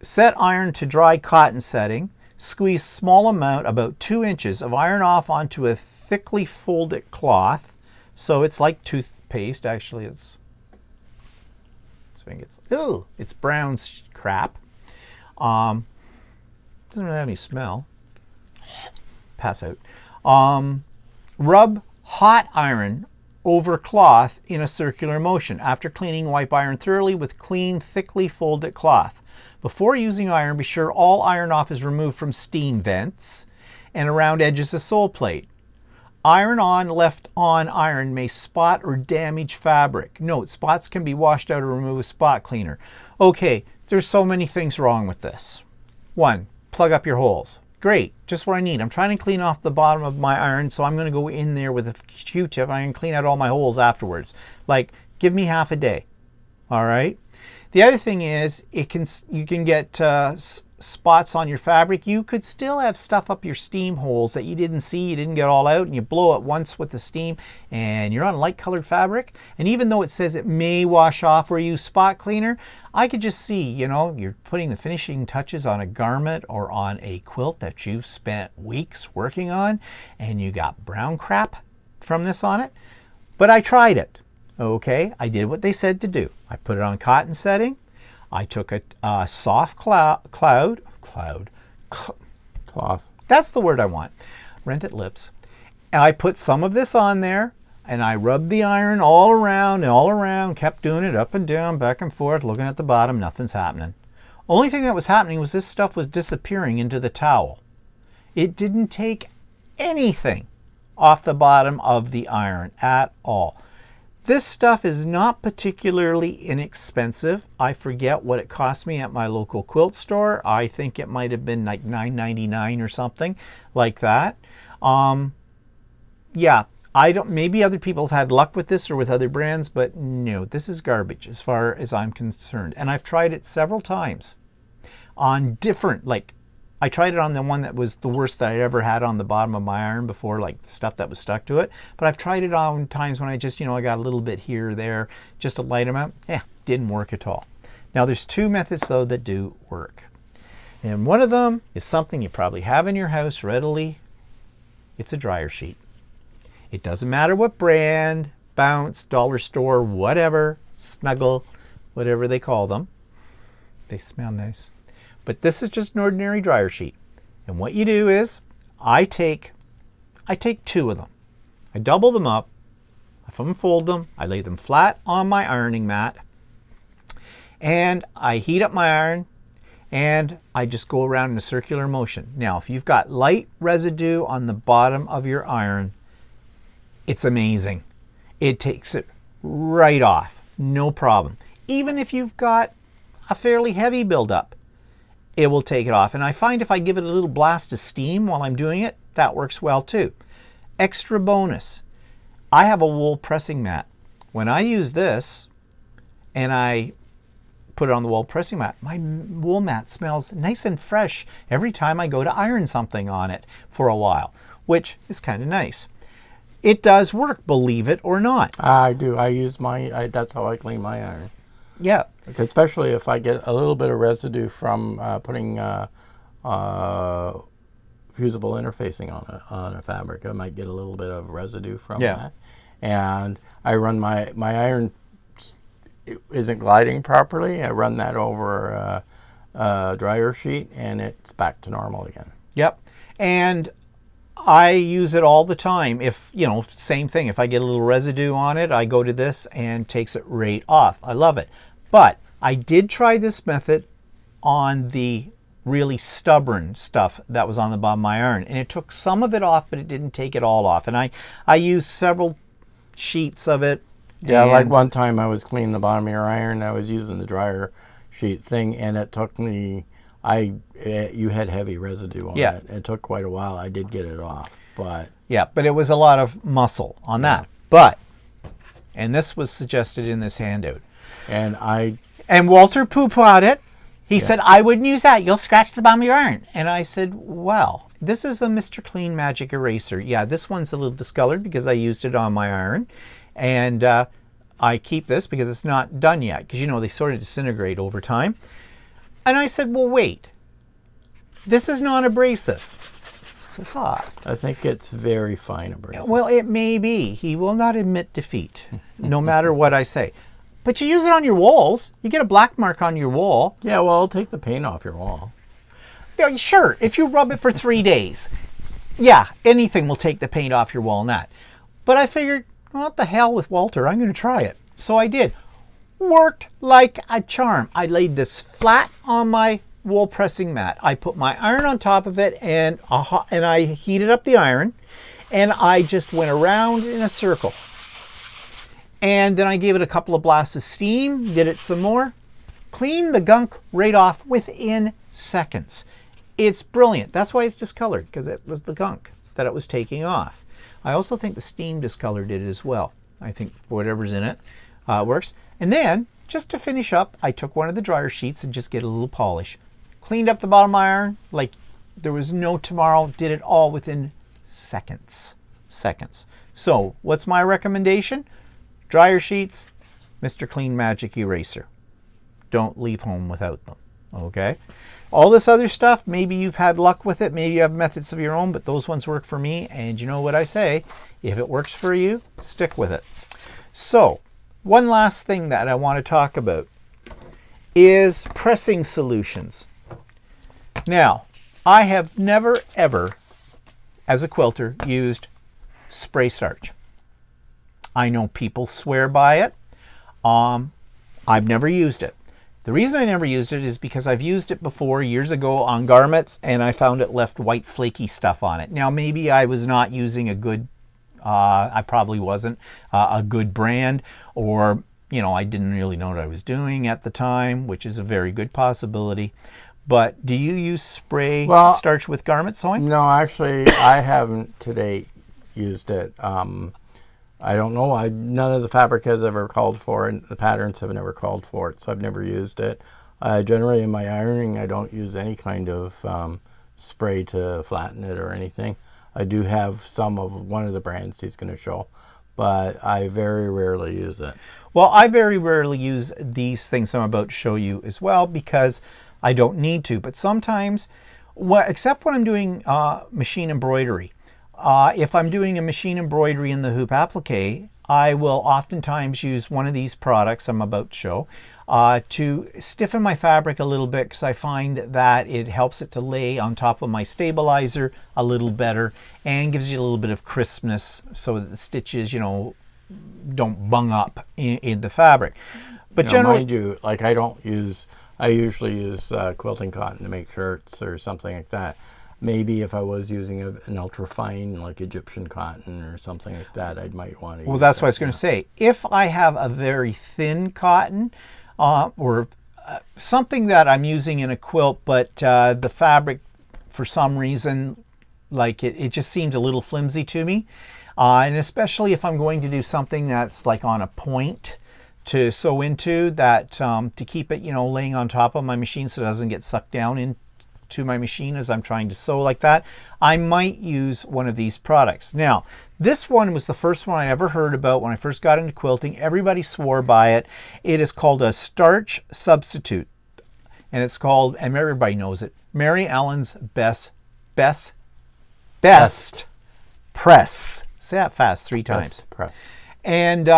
set iron to dry cotton setting. Squeeze small amount, about 2 inches, of Iron Off onto a thickly folded cloth. So it's like toothpaste. Actually, it's it's brown crap. Doesn't really have any smell. Pass out. Rub hot iron over cloth in a circular motion. After cleaning, wipe iron thoroughly with clean, thickly folded cloth. Before using iron, be sure all iron off is removed from steam vents and around edges of sole plate. Iron on left on iron may spot or damage fabric. Note, spots can be washed out or removed with spot cleaner. Okay, there's so many things wrong with this. 1, plug up your holes. Great, just what I need. I'm trying to clean off the bottom of my iron, so I'm going to go in there with a Q-tip and I can clean out all my holes afterwards. Like, give me half a day. All right? The other thing is, you can get spots on your fabric. You could still have stuff up your steam holes that you didn't see, you didn't get all out, and you blow it once with the steam, and you're on light colored fabric. And even though it says it may wash off or use spot cleaner, I could just see, you know, you're putting the finishing touches on a garment or on a quilt that you've spent weeks working on, and you got brown crap from this on it. But I tried it. Okay, I did what they said to do. I put it on cotton setting. I took a soft cloth. That's the word I want. Rented lips. And I put some of this on there, and I rubbed the iron all around, kept doing it up and down, back and forth, looking at the bottom. Nothing's happening. Only thing that was happening was this stuff was disappearing into the towel. It didn't take anything off the bottom of the iron at all. This stuff is not particularly inexpensive. I forget what it cost me at my local quilt store. I think it might have been like $9.99 or something like that. Yeah, I don't. Maybe other people have had luck with this or with other brands, but no, this is garbage as far as I'm concerned. And I've tried it several times on different, like, I tried it on the one that was the worst that I'd ever had on the bottom of my iron before, like the stuff that was stuck to it. But I've tried it on times when I just, I got a little bit here or there, just a light amount. Yeah, didn't work at all. Now there's 2 methods though that do work. And one of them is something you probably have in your house readily. It's a dryer sheet. It doesn't matter what brand, Bounce, Dollar Store, whatever, Snuggle, whatever they call them. They smell nice. But this is just an ordinary dryer sheet. And what you do is, I take 2 of them. I double them up, I unfold them, I lay them flat on my ironing mat, and I heat up my iron, and I just go around in a circular motion. Now, if you've got light residue on the bottom of your iron, it's amazing. It takes it right off, no problem. Even if you've got a fairly heavy buildup, it will take it off. And I find if I give it a little blast of steam while I'm doing it, that works well too. Extra bonus, I have a wool pressing mat. When I use this and I put it on the wool pressing mat, my wool mat smells nice and fresh every time I go to iron something on it for a while, which is kind of nice. It does work, believe it or not. I do. I use that's how I clean my iron. Yeah. Especially if I get a little bit of residue from putting fusible interfacing on a fabric. I might get a little bit of residue from that. And I run my iron isn't gliding properly. I run that over a dryer sheet and it's back to normal again. Yep. And I use it all the time. If, same thing, if I get a little residue on it, I go to this and takes it right off. I love it. But I did try this method on the really stubborn stuff that was on the bottom of my iron, and it took some of it off, but it didn't take it all off. And I used several sheets of it. Yeah, like one time I was cleaning the bottom of your iron, I was using the dryer sheet thing, and it took me, you had heavy residue on it. It took quite a while. I did get it off, but... Yeah, but it was a lot of muscle on that. But, and this was suggested in this handout. And Walter poo-pooed it. He said, I wouldn't use that. You'll scratch the bottom of your iron. And I said, well, this is a Mr. Clean Magic Eraser. Yeah, this one's a little discolored because I used it on my iron. And I keep this because it's not done yet. Because, they sort of disintegrate over time. And I said, well, wait. This is non-abrasive. So soft. I think it's very fine abrasive. Well, it may be. He will not admit defeat, no matter what I say. But you use it on your walls. You get a black mark on your wall. Yeah, well, it'll take the paint off your wall. Yeah, sure. If you rub it for 3 days, yeah, anything will take the paint off your wall and that. But I figured, what the hell with Walter? I'm going to try it. So I did. Worked like a charm. I laid this flat on my wool pressing mat. I put my iron on top of it, and I heated up the iron, and I just went around in a circle. And then I gave it a couple of blasts of steam, did it some more, cleaned the gunk right off within seconds. It's brilliant. That's why it's discolored, because it was the gunk that it was taking off. I also think the steam discolored it as well. I think whatever's in it works. And then, just to finish up, I took one of the dryer sheets and just get a little polish. Cleaned up the bottom iron like there was no tomorrow. Did it all within seconds. So, what's my recommendation? Dryer sheets, Mr. Clean Magic Eraser. Don't leave home without them, okay? All this other stuff, maybe you've had luck with it, maybe you have methods of your own, but those ones work for me, and you know what I say, if it works for you, stick with it. So, one last thing that I want to talk about is pressing solutions. Now, I have never ever, as a quilter, used spray starch. I know people swear by it. I've never used it. The reason I never used it is because I've used it before years ago on garments, and I found it left white flaky stuff on it. Now, maybe I was not using a good, I probably wasn't a good brand, or, you know, I didn't really know what I was doing at the time, which is a very good possibility. But do you use spray starch with garment sewing? No, actually, I haven't to date used it. I don't know. None of the fabric has ever called for it. The patterns have never called for it, so I've never used it. Generally, in my ironing, I don't use any kind of spray to flatten it or anything. I do have some of one of the brands he's going to show, but I very rarely use it. Well, I very rarely use these things I'm about to show you as well, because I don't need to. But sometimes, except when I'm doing machine embroidery, if I'm doing a machine embroidery in the hoop applique, I will oftentimes use one of these products I'm about to show to stiffen my fabric a little bit, because I find that it helps it to lay on top of my stabilizer a little better and gives you a little bit of crispness so that the stitches, you know, don't bung up in the fabric. But now, generally, mind you, like I usually use quilting cotton to make shirts or something like that. Maybe if I was using an ultra fine like Egyptian cotton or something like that, I might want to use. Well, that's what I was going to say. If I have a very thin cotton or something that I'm using in a quilt, but the fabric, for some reason, like it just seems a little flimsy to me, and especially if I'm going to do something that's like on a point to sew into, that to keep it, you know, laying on top of my machine so it doesn't get sucked down into my machine as I'm trying to sew like that, I might use one of these products. Now, this one was the first one I ever heard about when I first got into quilting. Everybody swore by it. It is called a starch substitute, and it's called, and everybody knows it, Mary Ellen's Best Press. Say that fast 3 times. Best press. And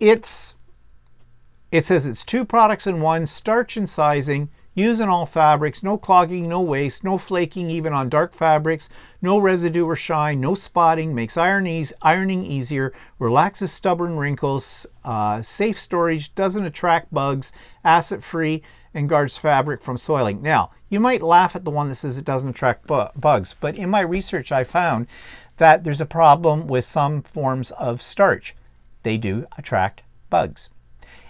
it says it's 2 products in one, starch and sizing, use in all fabrics, no clogging, no waste, no flaking even on dark fabrics, no residue or shine, no spotting, makes ironing easier, relaxes stubborn wrinkles, safe storage, doesn't attract bugs, acid-free, and guards fabric from soiling. Now, you might laugh at the one that says it doesn't attract bugs, but in my research I found that there's a problem with some forms of starch. They do attract bugs.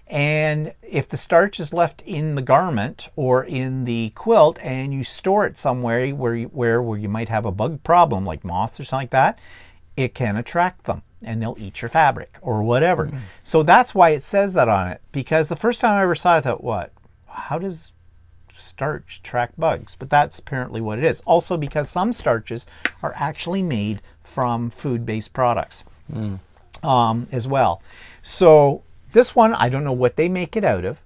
And if the starch is left in the garment or in the quilt and you store it somewhere where you might have a bug problem, like moths or something like that, it can attract them and they'll eat your fabric or whatever. So that's why it says that on it, because the first time I ever saw it, I thought, what? How does starch attract bugs? But that's apparently what it is. Also because some starches are actually made from food-based products as well. So this one, I don't know what they make it out of,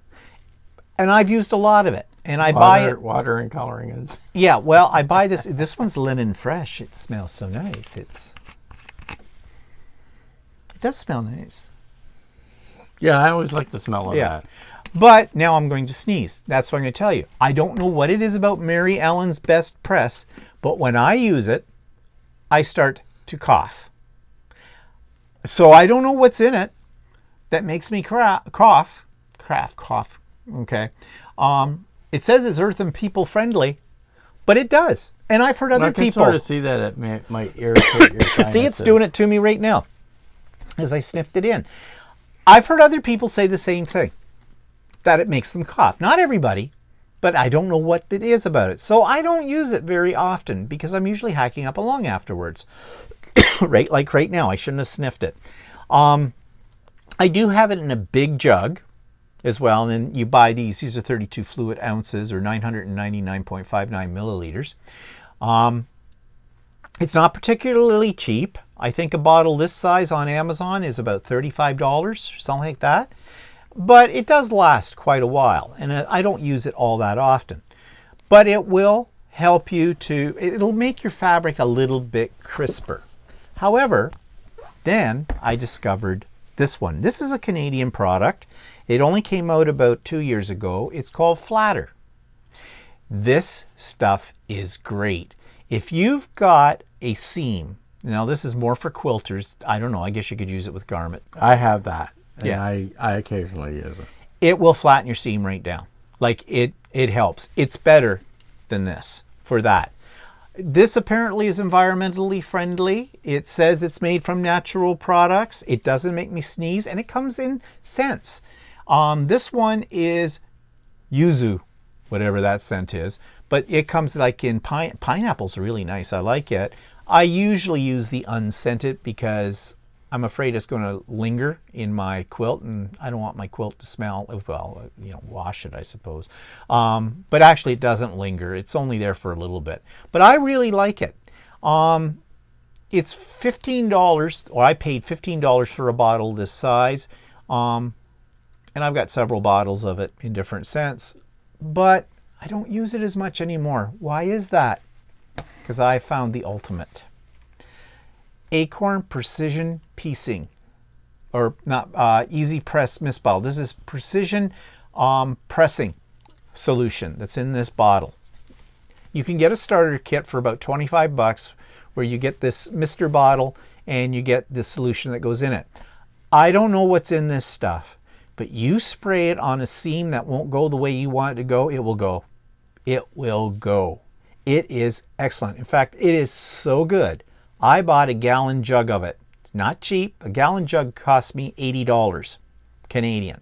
and I've used a lot of it. And I buy it. Water and coloring. Yeah, well, I buy this. This one's linen fresh. It smells so nice. It does smell nice. Yeah, I always like the smell of that. But now I'm going to sneeze. That's what I'm going to tell you. I don't know what it is about Mary Ellen's Best Press, but when I use it, I start to cough. So I don't know what's in it that makes me cough. Okay. It says it's earth and people friendly, but it does. And I've heard other I can people sort of see that it might irritate your sinuses. see, it's doing it to me right now as I sniffed it in. I've heard other people say the same thing, that it makes them cough. Not everybody, but I don't know what it is about it. So I don't use it very often because I'm usually hacking up a lung afterwards. Right, like right now, I shouldn't have sniffed it. I do have it in a big jug as well, and then you buy these. These are 32 fluid ounces or 999.59 milliliters. It's not particularly cheap. I think a bottle this size on Amazon is about $35, something like that. But it does last quite a while, and I don't use it all that often. But it will help you to, it'll make your fabric a little bit crisper. However, then I discovered this one. This is a Canadian product. It only came out about 2 years ago. It's called Flatter. This stuff is great. If you've got a seam, now this is more for quilters. I don't know, I guess you could use it with garment. I have that. And Yeah. I occasionally use it. It will flatten your seam right down. Like it helps. It's better than this for that. This apparently is environmentally friendly. It says it's made from natural products. It doesn't make me sneeze, and it comes in scents. This one is yuzu, whatever that scent is, but it comes like in pineapples are really nice. I like it. I usually use the unscented because I'm afraid it's going to linger in my quilt, and I don't want my quilt to smell. Well, you know, wash it, I suppose. But actually, it doesn't linger. It's only there for a little bit. But I really like it. It's $15, or I paid $15 for a bottle this size. And I've got several bottles of it in different scents. But I don't use it as much anymore. Why is that? Because I found the ultimate. Acorn Precision Piecing, or not Easy Press Mist Bottle. This is precision pressing solution that's in this bottle. You can get a starter kit for about 25 bucks where you get this mister bottle and you get the solution that goes in it. I don't know what's in this stuff, but you spray it on a seam that won't go the way you want it to go, it will go. It will go. It is excellent. In fact, it is so good. I bought a gallon jug of it. It's not cheap. A gallon jug cost me $80 Canadian.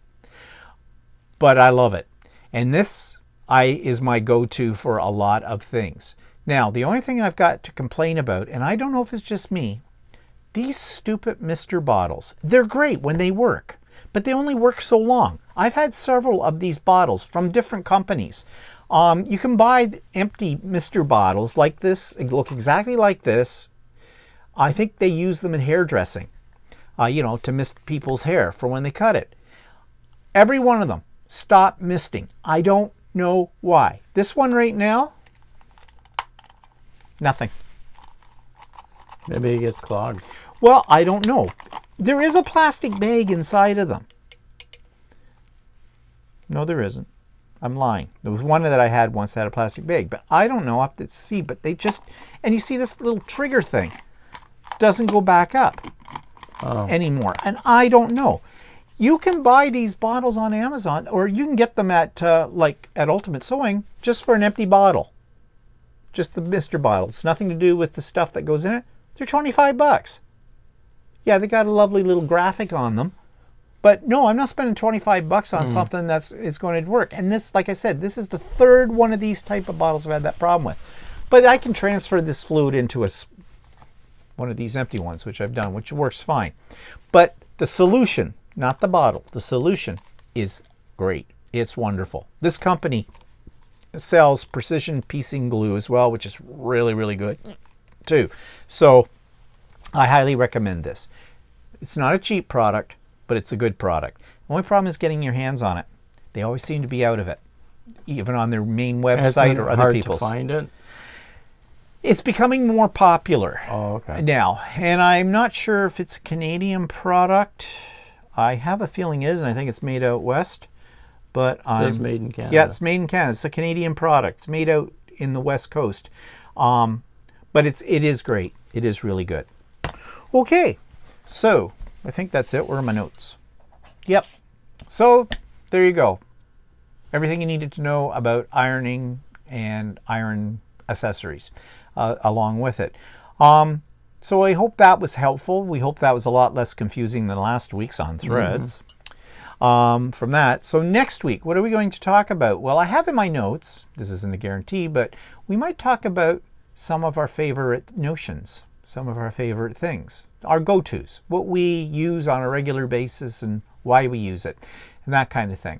But I love it. And this is my go-to for a lot of things. Now, the only thing I've got to complain about, and I don't know if it's just me, these stupid mister bottles. They're great when they work, but they only work so long. I've had several of these bottles from different companies. You can buy empty mister bottles like this. They look exactly like this. I think they use them in hairdressing, you know, to mist people's hair for when they cut it. Every one of them stop misting. I don't know why. This one right now, nothing. Maybe it gets clogged. Well, I don't know. There is a plastic bag inside of them. No, there isn't. I'm lying. There was one that I had once that had a plastic bag, but I don't know. I have to see, but they just, and you see this little trigger thing doesn't go back up anymore. And I don't know. You can buy these bottles on Amazon, or you can get them at like at Ultimate Sewing just for an empty bottle. Just the mister bottle. It's nothing to do with the stuff that goes in it. They're 25 bucks. Yeah, they got a lovely little graphic on them. But no, I'm not spending 25 bucks on something it's going to work. And this, like I said, this is the third one of these type of bottles I've had that problem with. But I can transfer this fluid into one of these empty ones, which I've done, which works fine. But the solution, not the bottle, the solution is great. It's wonderful. This company sells precision piecing glue as well, which is really, really good too. So I highly recommend this. It's not a cheap product, but it's a good product. The only problem is getting your hands on it. They always seem to be out of it, even on their main website or other people's. Hard to find it? It's becoming more popular now, and I'm not sure if it's a Canadian product. I have a feeling it is, and I think it's made out west. But it says made in Canada. Yeah, it's made in Canada. It's a Canadian product. It's made out in the West Coast, but it is great. It is really good. Okay, so I think that's it. Where are my notes? Yep. So there you go. Everything you needed to know about ironing and iron accessories along with it. So I hope that was helpful. We hope that was a lot less confusing than last week's on Threads. From that. So next week, what are we going to talk about? Well, I have in my notes, this isn't a guarantee, but we might talk about some of our favorite notions, some of our favorite things, our go-tos, what we use on a regular basis and why we use it, and that kind of thing.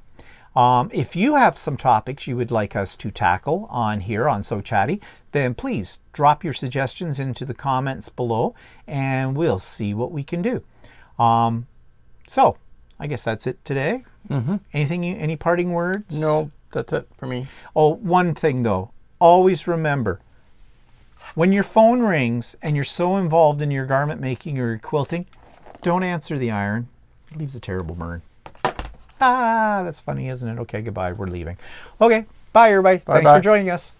If you have some topics you would like us to tackle on here on So Chatty, then please drop your suggestions into the comments below and we'll see what we can do. So I guess that's it today. Any parting words? No, that's it for me. Oh, one thing though, always remember, when your phone rings and you're so involved in your garment making or your quilting, don't answer the iron. It leaves a terrible burn. Ah, that's funny, isn't it? Okay, goodbye. We're leaving. Okay, bye everybody. Thanks for joining us.